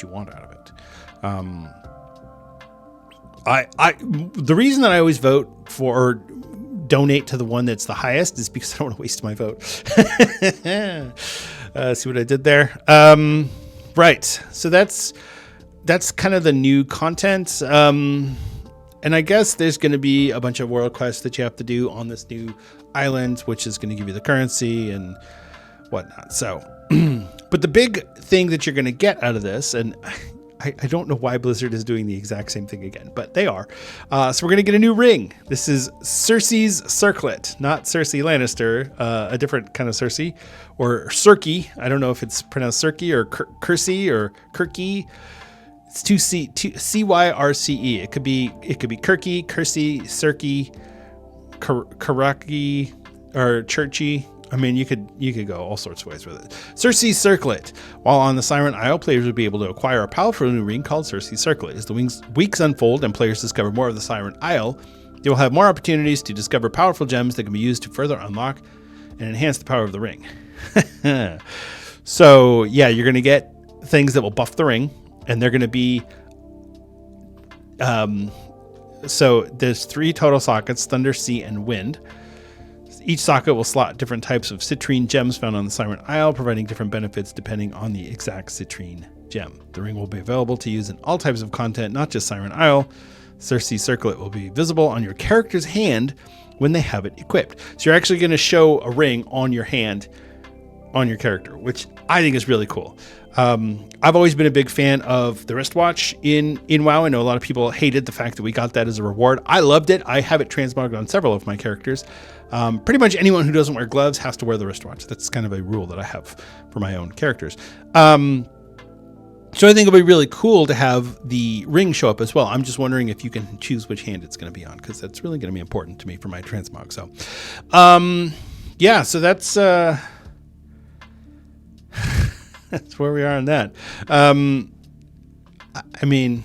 S2: want out of it. The reason that I always vote for or donate to the one that's the highest is because I don't want to waste my vote. See what I did there? Right. So that's kind of the new content. And I guess there's going to be a bunch of world quests that you have to do on this new island, which is going to give you the currency and whatnot. So, but the big thing that you're going to get out of this, and I don't know why Blizzard is doing the exact same thing again, but they are. So we're going to get a new ring. This is Cersei's Circlet, not Cersei Lannister, a different kind of Cersei, or Circe. I don't know if it's pronounced Circe or Kersey or Kirky. It's Cyrce. It could be Kirky, Kersey, Circe, Karaki, or Churchy. I mean, you could go all sorts of ways with it. Cersei's Circlet. While on the Siren Isle, players will be able to acquire a powerful new ring called Cersei's Circlet. As the weeks unfold and players discover more of the Siren Isle, they will have more opportunities to discover powerful gems that can be used to further unlock and enhance the power of the ring. So, yeah, you're going to get things that will buff the ring, and they're going to be... so there's 3 total sockets, Thunder, Sea, and Wind. Each socket will slot different types of citrine gems found on the Siren Isle, providing different benefits depending on the exact citrine gem. The ring will be available to use in all types of content, not just Siren Isle. Cersei's Circlet will be visible on your character's hand when they have it equipped. So you're actually going to show a ring on your hand on your character, which I think is really cool. I've always been a big fan of the wristwatch in WoW. I know a lot of people hated the fact that we got that as a reward. I loved it. I have it transmogged on several of my characters. Pretty much anyone who doesn't wear gloves has to wear the wristwatch. That's kind of a rule that I have for my own characters. So I think it'll be really cool to have the ring show up as well. I'm just wondering if you can choose which hand it's going to be on, because that's really going to be important to me for my transmog. So, yeah, so that's that's where we are on that. I mean,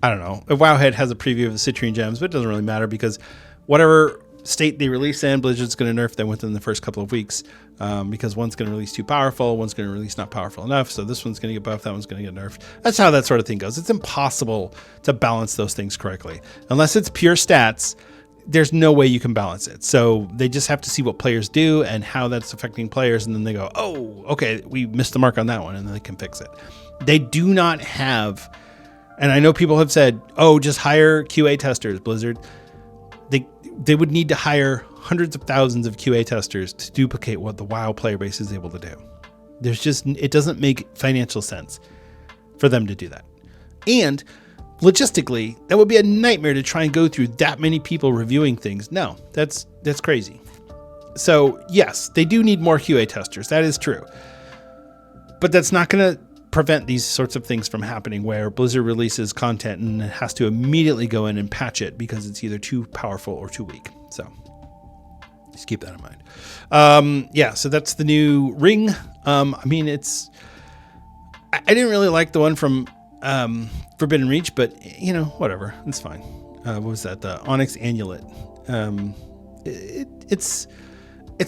S2: I don't know. Wowhead has a preview of the citrine gems, but it doesn't really matter because whatever state they release in, Blizzard's going to nerf them within the first couple of weeks, because one's going to release too powerful, one's going to release not powerful enough, so this one's going to get buffed, that one's going to get nerfed. That's how that sort of thing goes. It's impossible to balance those things correctly. Unless it's pure stats, there's no way you can balance it. So they just have to see what players do and how that's affecting players, and then they go, oh, okay, we missed the mark on that one, and then they can fix it. They do not have, and I know people have said, oh, just hire QA testers, Blizzard. They would need to hire hundreds of thousands of QA testers to duplicate what the WoW player base is able to do. It doesn't make financial sense for them to do that. And logistically, that would be a nightmare to try and go through that many people reviewing things. No, that's crazy. So yes, they do need more QA testers. That is true. But that's not going to prevent these sorts of things from happening where Blizzard releases content and it has to immediately go in and patch it because it's either too powerful or too weak. So just keep that in mind. Yeah, so that's the new ring. I mean, I didn't really like the one from Forbidden Reach, but whatever, it's fine. What was that? The Onyx Amulet. It's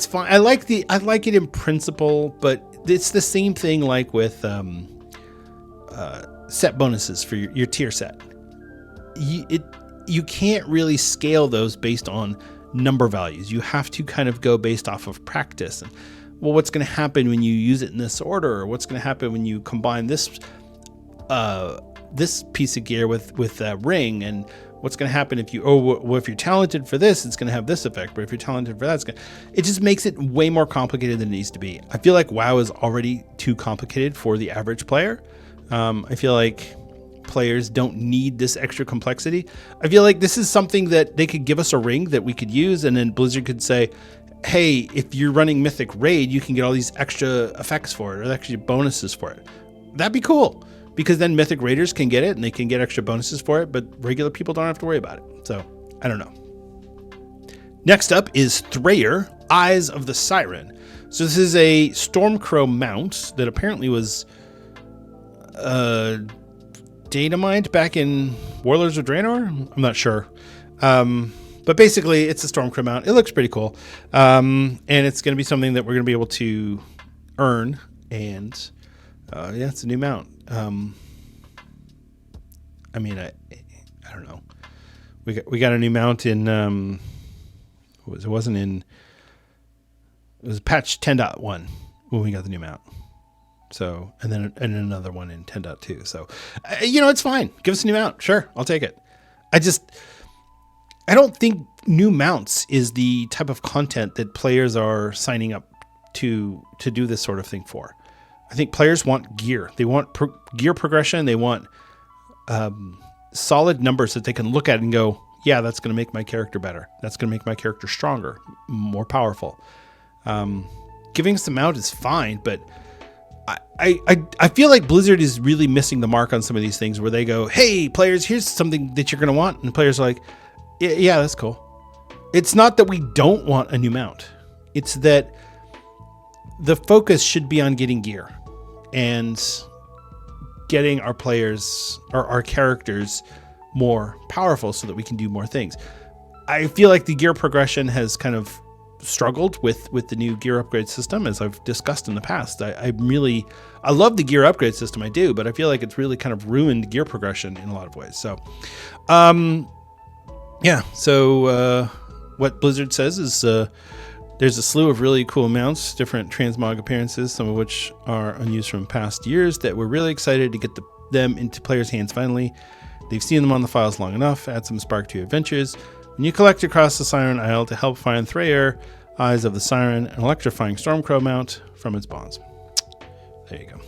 S2: fine. I like it in principle, but it's the same thing like with set bonuses for your tier set. You can't really scale those based on number values. You have to kind of go based off of practice. And what's going to happen when you use it in this order? Or what's going to happen when you combine this piece of gear with that ring? And what's going to happen if if you're talented for this, it's going to have this effect. But if you're talented for that, it just makes it way more complicated than it needs to be. I feel like WoW is already too complicated for the average player. I feel like players don't need this extra complexity. I feel like this is something that they could give us a ring that we could use, and then Blizzard could say, hey, if you're running Mythic Raid, you can get all these extra effects for it or extra bonuses for it. That'd be cool, because then Mythic Raiders can get it and they can get extra bonuses for it, but regular people don't have to worry about it. So I don't know. Next up is Thrayer, Eyes of the Siren. So this is a Stormcrow mount that apparently was data mined back in Warlords of Draenor. I'm not sure. But basically it's a Stormcrow mount. It looks pretty cool. And it's going to be something that we're going to be able to earn. And it's a new mount. I don't know. We got a new mount in it was patch 10.1 when we got the new mount. So, and then another one in 10.2. So, it's fine. Give us a new mount. Sure, I'll take it. I don't think new mounts is the type of content that players are signing up to do this sort of thing for. I think players want gear. They want gear progression. They want solid numbers that they can look at and go, yeah, that's going to make my character better. That's going to make my character stronger, more powerful. Giving us the mount is fine, but I feel like Blizzard is really missing the mark on some of these things where they go, hey, players, here's something that you're going to want. And players are like, yeah, that's cool. It's not that we don't want a new mount. It's that the focus should be on getting gear and getting our players or our characters more powerful so that we can do more things. I feel like the gear progression has kind of struggled with the new gear upgrade system, as I've discussed in the past. I love the gear upgrade system, I do, but I feel like it's really kind of ruined gear progression in a lot of ways. So, what Blizzard says is there's a slew of really cool mounts, different transmog appearances, some of which are unused from past years, that we're really excited to get them into players' hands finally. They've seen them on the files long enough. Add some spark to your adventures. When you collect across the Siren Isle to help find Thrayer, Eyes of the Siren, an electrifying Stormcrow mount from its bonds. There you go.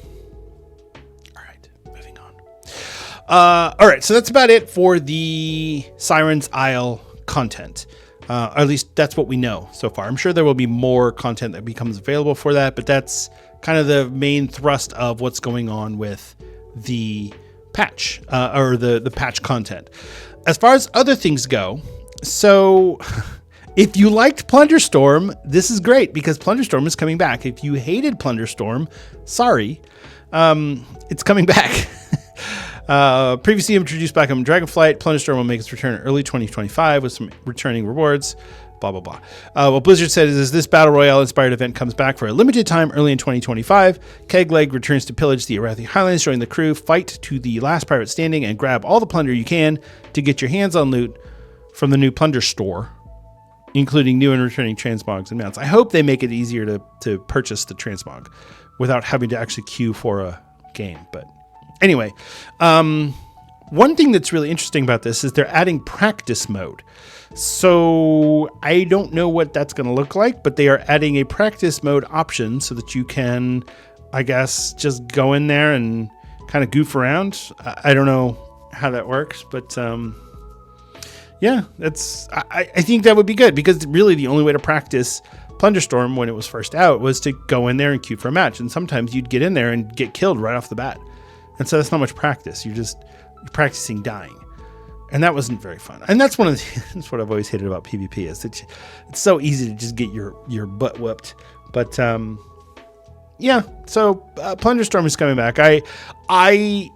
S2: All right, moving on. All right, so that's about it for the Siren's Isle content. Or at least that's what we know so far. I'm sure there will be more content that becomes available for that, but that's kind of the main thrust of what's going on with the patch, or the patch content. As far as other things go, so if you liked Plunderstorm, this is great because Plunderstorm is coming back. If you hated Plunderstorm, sorry, it's coming back. Previously introduced back on Dragonflight, Plunderstorm will make its return in early 2025 with some returning rewards. Blah, blah, blah. What Blizzard said is this Battle Royale inspired event comes back for a limited time early in 2025. Kegleg returns to pillage the Arathi Highlands, join the crew, fight to the last pirate standing, and grab all the plunder you can to get your hands on loot from the new plunder store, including new and returning transmogs and mounts. I hope they make it easier to purchase the transmog without having to actually queue for a game. But anyway, one thing that's really interesting about this is they're adding practice mode. So I don't know what that's going to look like, but they are adding a practice mode option so that you can, I guess, just go in there and kind of goof around. I don't know how that works, but yeah, I think that would be good, because really the only way to practice Plunderstorm when it was first out was to go in there and queue for a match. And sometimes you'd get in there and get killed right off the bat. And so that's not much practice. You're practicing dying. And that wasn't very fun. And that's that's what I've always hated about PvP, is that it's so easy to just get your butt whooped. But yeah, so Plunderstorm is coming back. I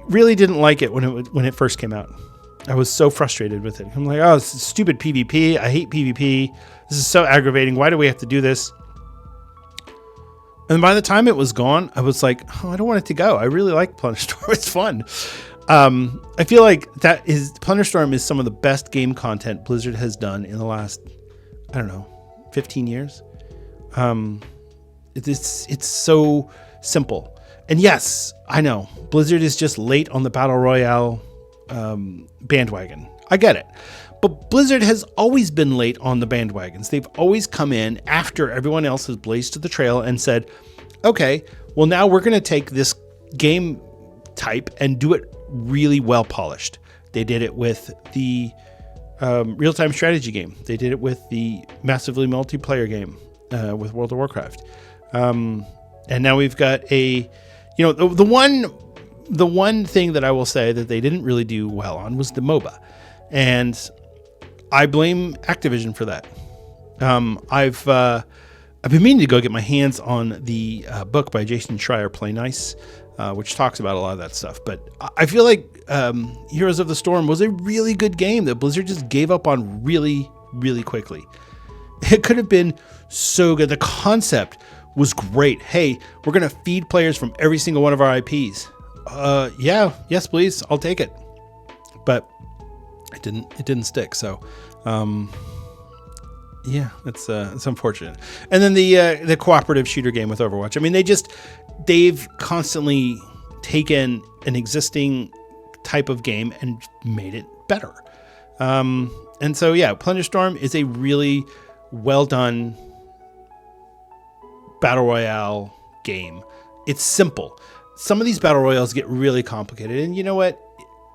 S2: really didn't like it when it first came out. I was so frustrated with it. I'm like, oh, this is stupid PvP. I hate PvP. This is so aggravating. Why do we have to do this? And by the time it was gone, I was like, oh, I don't want it to go. I really like Plunderstorm. It's fun. I feel like Plunderstorm is some of the best game content Blizzard has done in the last, 15 years. It's so simple. And yes, I know Blizzard is just late on the Battle Royale bandwagon. I get it. But Blizzard has always been late on the bandwagons. They've always come in after everyone else has blazed to the trail and said, okay, well, now we're going to take this game type and do it really well polished. They did it with the real-time strategy game. They did it with the massively multiplayer game with World of Warcraft. And now we've got the one thing that I will say that they didn't really do well on was the MOBA. And I blame Activision for that. I've been meaning to go get my hands on the book by Jason Schreier, Play Nice, which talks about a lot of that stuff. But I feel like Heroes of the Storm was a really good game that Blizzard just gave up on really, really quickly. It could have been so good. The concept was great. Hey, we're going to feed players from every single one of our IPs. Yes, please. I'll take it. But it didn't stick. So, it's unfortunate. And then the cooperative shooter game with Overwatch. I mean, they've constantly taken an existing type of game and made it better. And so, Plunderstorm is a really well done battle royale game. It's simple. Some of these battle royales get really complicated, and you know what?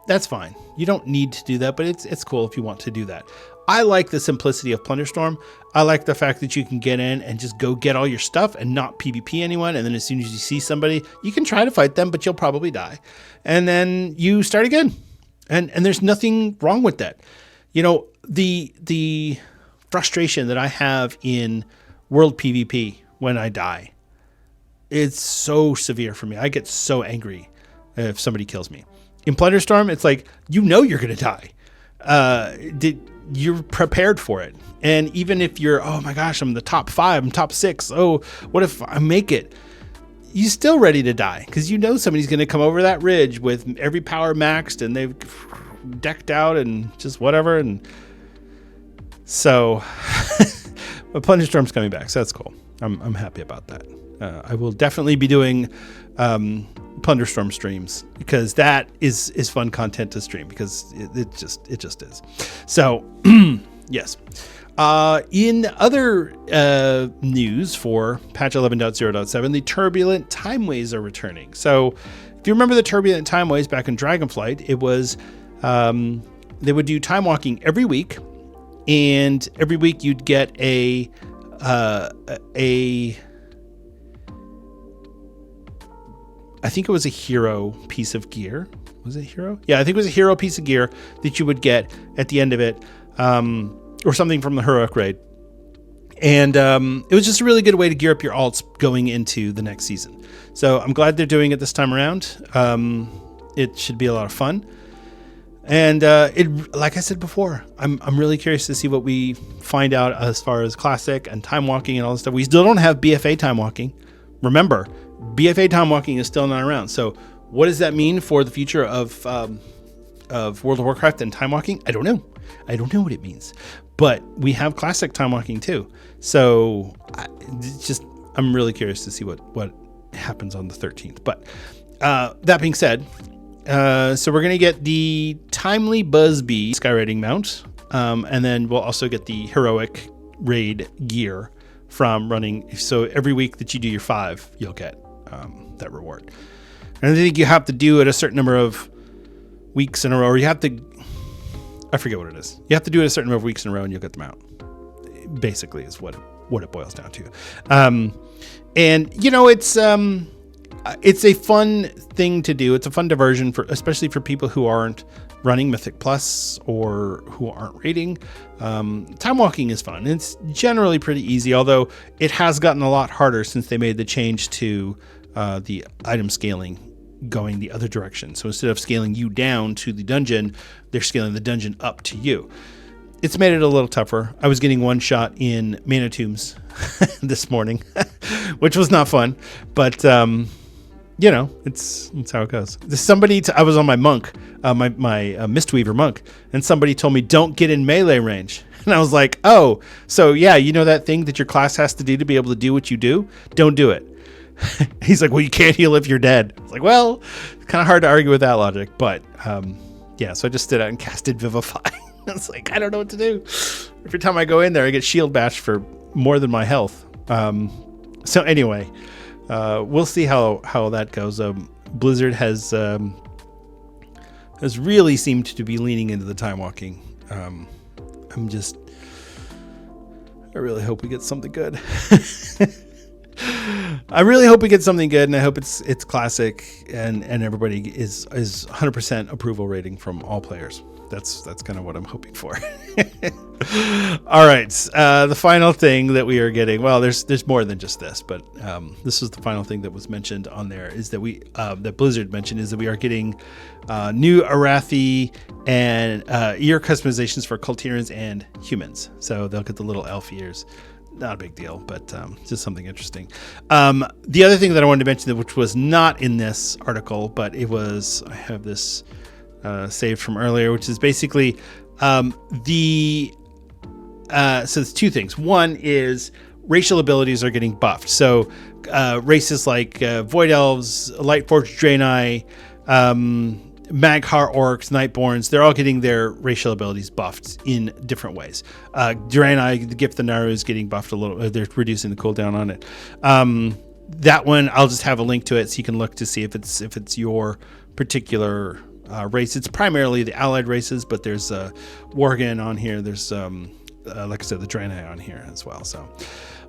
S2: That's fine. You don't need to do that, but it's cool if you want to do that. I like the simplicity of Plunderstorm. I like the fact that you can get in and just go get all your stuff and not PvP anyone, and then as soon as you see somebody, you can try to fight them, but you'll probably die. And then you start again. And there's nothing wrong with that. You know, the frustration that I have in World PvP when I die, it's so severe for me. I get so angry if somebody kills me. In Plunderstorm, it's like, you're going to die. You're prepared for it. And even if you're, oh my gosh, I'm the top 5, I'm top 6. Oh, what if I make it? You're still ready to die because you know somebody's going to come over that ridge with every power maxed and they've decked out and just whatever. And so, but Plunderstorm's coming back, so that's cool. I'm happy about that. I will definitely be doing Plunderstorm streams because that is fun content to stream because it just is. So yes. In other news for patch 11.0.7, the turbulent timeways are returning. So if you remember the turbulent timeways back in Dragonflight, it was they would do time walking every week, and every week you'd get a I think it was a hero piece of gear. Was it a hero? Yeah, I think it was a hero piece of gear that you would get at the end of it, or something from the heroic raid. And it was just a really good way to gear up your alts going into the next season. So I'm glad they're doing it this time around. It should be a lot of fun. And like I said before, I'm really curious to see what we find out as far as classic and time walking and all this stuff. We still don't have BFA time walking. Remember, BFA time walking is still not around. So what does that mean for the future of World of Warcraft and time walking? I don't know. I don't know what it means. But we have classic time walking too. So I'm really curious to see what happens on the 13th. But that being said, so we're going to get the Timely Buzzbee skywriting mount, and then we'll also get the heroic raid gear from running. So every week that you do your 5, you'll get that reward. And I think you have to do it a certain number of weeks in a row, or you have to, I forget what it is. You have to do it a certain number of weeks in a row and you'll get them out. Basically is what it boils down to. And you know, it's a fun thing to do. It's a fun diversion especially for people who aren't running Mythic Plus or who aren't raiding. Time walking is fun. It's generally pretty easy, although it has gotten a lot harder since they made the change to the item scaling going the other direction. So instead of scaling you down to the dungeon, they're scaling the dungeon up to you. It's made it a little tougher. I was getting one shot in Mana Tombs this morning, which was not fun, but it's how it goes. I was on my monk, my Mistweaver monk, and somebody told me don't get in melee range. And I was like, oh, so yeah, you know that thing that your class has to do to be able to do what you do? Don't do it. He's like, well, you can't heal if you're dead. I was like, well, it's kind of hard to argue with that logic, but so I just stood out and casted Vivify. I was like, I don't know what to do. Every time I go in there, I get shield bashed for more than my health. So anyway, we'll see how that goes. Blizzard has really seemed to be leaning into the time walking. I really hope we get something good. I really hope we get something good, and I hope it's classic and everybody is 100% approval rating from all players. That's kind of what I'm hoping for. All right. The final thing that we are getting, well, there's more than just this, but this is the final thing that was mentioned on there, is that that Blizzard mentioned, is that we are getting new Arathi and ear customizations for Kultirans and humans. So they'll get the little elf ears. Not a big deal, but just something interesting. The other thing that I wanted to mention, which was not in this article, but I have this saved from earlier, which is basically so it's two things. One is racial abilities are getting buffed. So races like Void Elves, Lightforged Draenei, Mag'har Orcs, Nightborns, they're all getting their racial abilities buffed in different ways. Draenei, the Gift of Naru, is getting buffed a little. They're reducing the cooldown on it. That one, I'll just have a link to it so you can look to see if it's your particular race. It's primarily the allied races, but there's Worgen on here. There's like I said, the Draenei on here as well. So,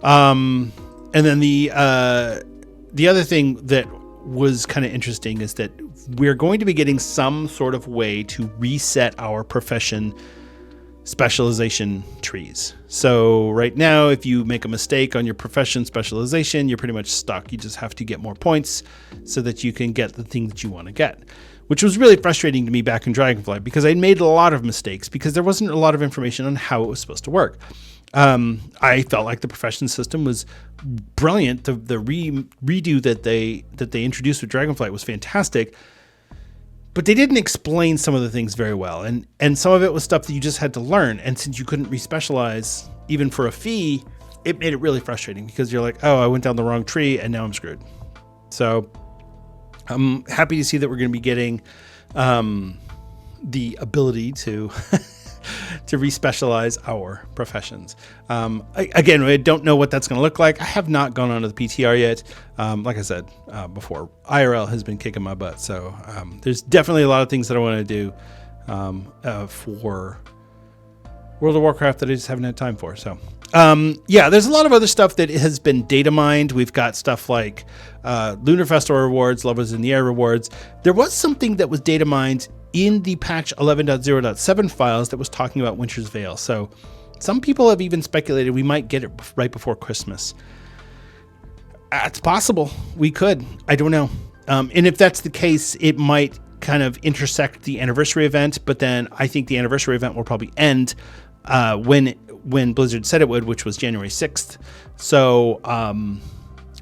S2: and then the other thing that was kind of interesting is that we're going to be getting some sort of way to reset our profession specialization trees. So right now, if you make a mistake on your profession specialization, you're pretty much stuck. You just have to get more points so that you can get the thing that you want to get, which was really frustrating to me back in Dragonflight because I made a lot of mistakes because there wasn't a lot of information on how it was supposed to work. I felt like the profession system was brilliant. The redo that they introduced with Dragonflight was fantastic, but they didn't explain some of the things very well. And some of it was stuff that you just had to learn. And since you couldn't respecialize even for a fee, it made it really frustrating because you're like, oh, I went down the wrong tree and now I'm screwed. So I'm happy to see that we're going to be getting the ability to to respecialize our professions. Again, I don't know what that's going to look like. I have not gone onto the PTR yet. Like I said before, IRL has been kicking my butt. So there's definitely a lot of things that I want to do for World of Warcraft that I just haven't had time for. So there's a lot of other stuff that has been data mined. We've got stuff like Lunar Festival rewards, Lovers in the Air rewards. There was something that was data mined in the patch 11.0.7 files that was talking about Winter's Veil. So some people have even speculated we might get it right before Christmas. It's possible. We could. I don't know. And if that's the case, it might kind of intersect the anniversary event, but then I think the anniversary event will probably end when Blizzard said it would, which was January 6th. So I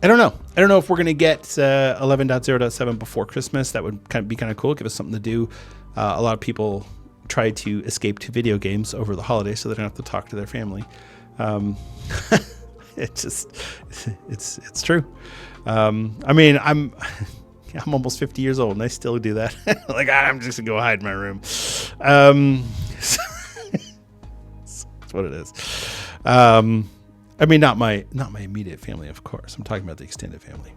S2: don't know. I don't know if we're going to get 11.0.7 before Christmas. That would be kind of cool. Give us something to do. A lot of people try to escape to video games over the holidays so they don't have to talk to their family. It's true. I mean, I'm almost 50 years old and I still do that. Like, I'm just gonna go hide in my room. That's what it is. I mean, not my immediate family, of course. I'm talking about the extended family.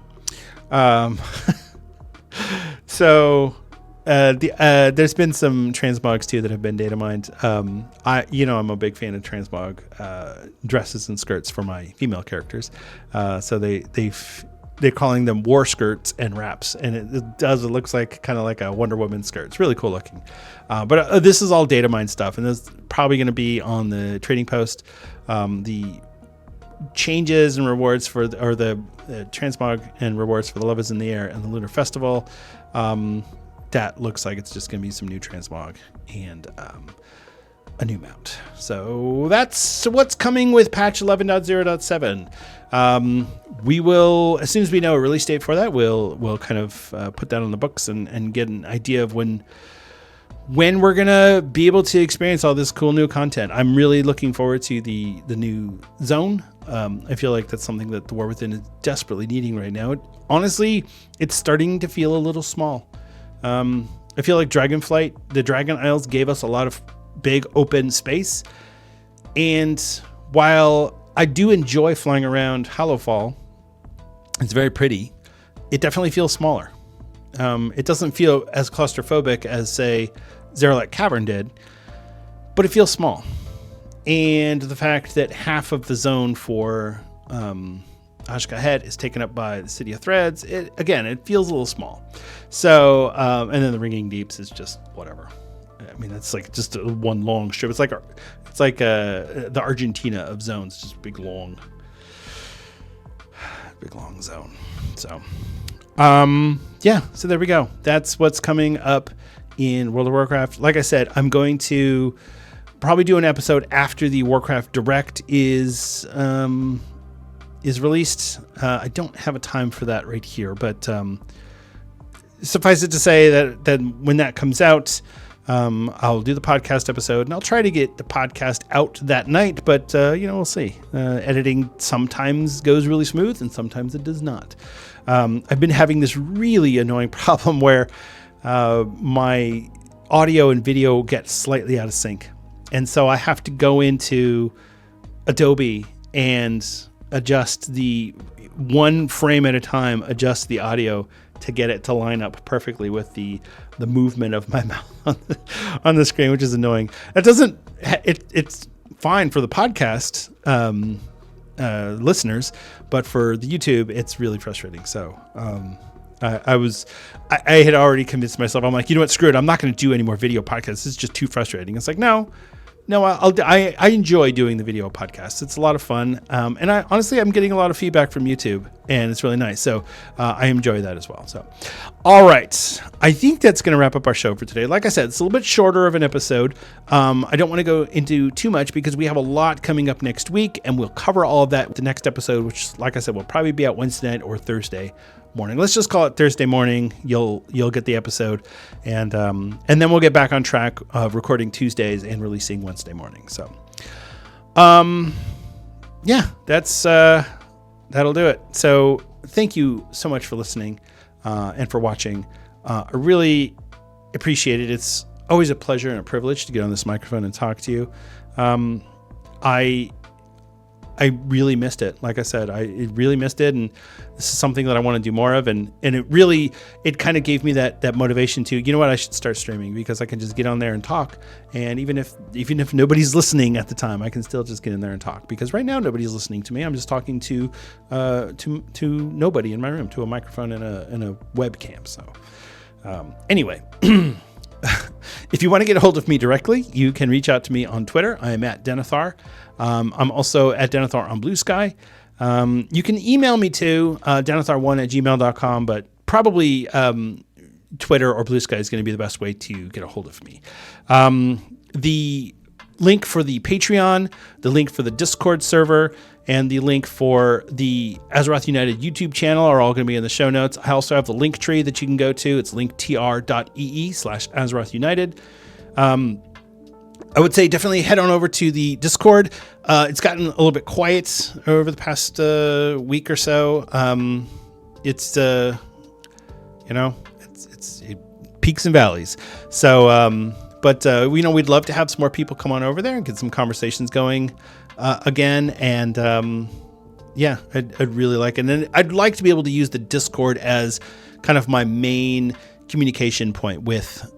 S2: There's been some transmogs too that have been data mined. I'm a big fan of transmog dresses and skirts for my female characters. So they're calling them war skirts and wraps, and it looks like kind of like a Wonder Woman skirt. It's really cool looking. But this is all data mined stuff, and this is probably going to be on the trading post. The changes and rewards the transmog and rewards for the Love is in the Air and the Lunar Festival That looks like it's just going to be some new transmog and a new mount. So that's what's coming with patch 11.0.7. We will, as soon as we know a release date for that, we'll kind of put that on the books and get an idea of when we're gonna be able to experience all this cool new content. I'm really looking forward to the new zone. I feel like that's something that the War Within is desperately needing right now. Honestly, it's starting to feel a little small. I feel like Dragonflight, the Dragon Isles, gave us a lot of big open space, and while I do enjoy flying around Hallowfall, it's very pretty, it definitely feels smaller. It doesn't feel as claustrophobic as, say, Zeralek Cavern did, but it feels small. And the fact that half of the zone for Ashka Head is taken up by the City of Threads, it feels a little small. So, and then the Ringing Deeps is just whatever. I mean, that's like just one long strip. It's like the Argentina of zones, just big long zone. So, yeah. So there we go. That's what's coming up in World of Warcraft. Like I said, I'm going to probably do an episode after the Warcraft Direct is released. I don't have a time for that right here, but suffice it to say that when that comes out, I'll do the podcast episode, and I'll try to get the podcast out that night, but we'll see. Editing sometimes goes really smooth and sometimes it does not. I've been having this really annoying problem where my audio and video get slightly out of sync. And so I have to go into Adobe and adjust the one frame at a time, adjust the audio to get it to line up perfectly with the movement of my mouth on the screen, which is annoying. It's fine for the podcast listeners, but for the YouTube, it's really frustrating. So I had already convinced myself. I'm like, you know what, screw it. I'm not going to do any more video podcasts. It's just too frustrating. It's like, no, I enjoy doing the video podcasts. It's a lot of fun. And I'm getting a lot of feedback from YouTube, and it's really nice. So I enjoy that as well. So, all right. I think that's going to wrap up our show for today. Like I said, it's a little bit shorter of an episode. I don't want to go into too much because we have a lot coming up next week, and we'll cover all of that with the next episode, which, like I said, will probably be out Wednesday night or Thursday morning. Let's just call it Thursday morning. You'll get the episode, and then we'll get back on track of recording Tuesdays and releasing Wednesday morning. So, yeah, that's that'll do it. So thank you so much for listening and for watching. I really appreciate it. It's always a pleasure and a privilege to get on this microphone and talk to you. I really missed it. Like I said, I really missed it, and this is something that I want to do more of. And it kind of gave me that motivation to, you know what, I should start streaming, because I can just get on there and talk. And even if nobody's listening at the time, I can still just get in there and talk, because right now nobody's listening to me. I'm just talking to nobody in my room, to a microphone and a webcam. So anyway. If you want to get a hold of me directly, you can reach out to me on Twitter. I am at Denethar. I'm also at Denethar on Blue Sky. You can email me too, denethar1@gmail.com, but probably Twitter or Blue Sky is going to be the best way to get a hold of me. The link for the Patreon, the link for the Discord server, and the link for the Azeroth United YouTube channel are all going to be in the show notes. I also have the link tree that you can go to. It's linktr.ee/Azeroth United. I would say definitely head on over to the Discord. It's gotten a little bit quiet over the past week or so. It's peaks and valleys. So, but we'd love to have some more people come on over there and get some conversations going again. And I'd really like it. And I'd like to be able to use the Discord as kind of my main communication point with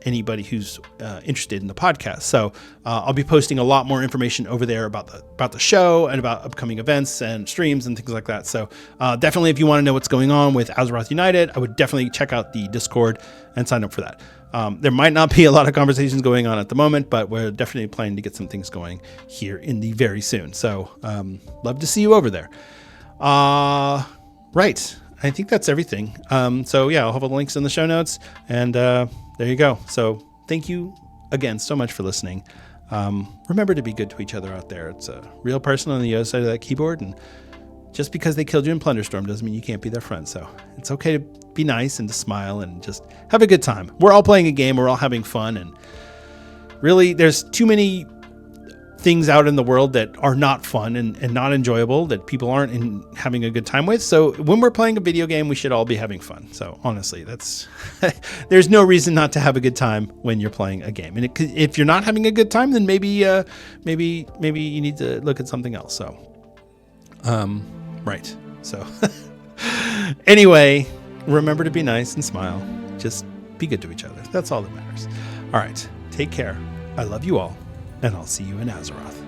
S2: anybody who's interested in the podcast. So I'll be posting a lot more information over there about the show and about upcoming events and streams and things like that. So definitely, if you want to know what's going on with Azeroth United, I would definitely check out the Discord and sign up for that. There might not be a lot of conversations going on at the moment, but we're definitely planning to get some things going here in the very soon. So love to see you over there. Right. I think that's everything. So yeah, I'll have all the links in the show notes, and there you go. So thank you again so much for listening. Remember to be good to each other out there. It's a real person on the other side of that keyboard, and just because they killed you in Plunderstorm doesn't mean you can't be their friend. So it's okay to be nice and to smile and just have a good time. We're all playing a game. We're all having fun. And really, there's too many things out in the world that are not fun and not enjoyable that people aren't having a good time with. So when we're playing a video game, we should all be having fun. So honestly, that's there's no reason not to have a good time when you're playing a game. And if you're not having a good time, then maybe you need to look at something else. So, right. So anyway, remember to be nice and smile. Just be good to each other. That's all that matters. All right. Take care. I love you all. And I'll see you in Azeroth.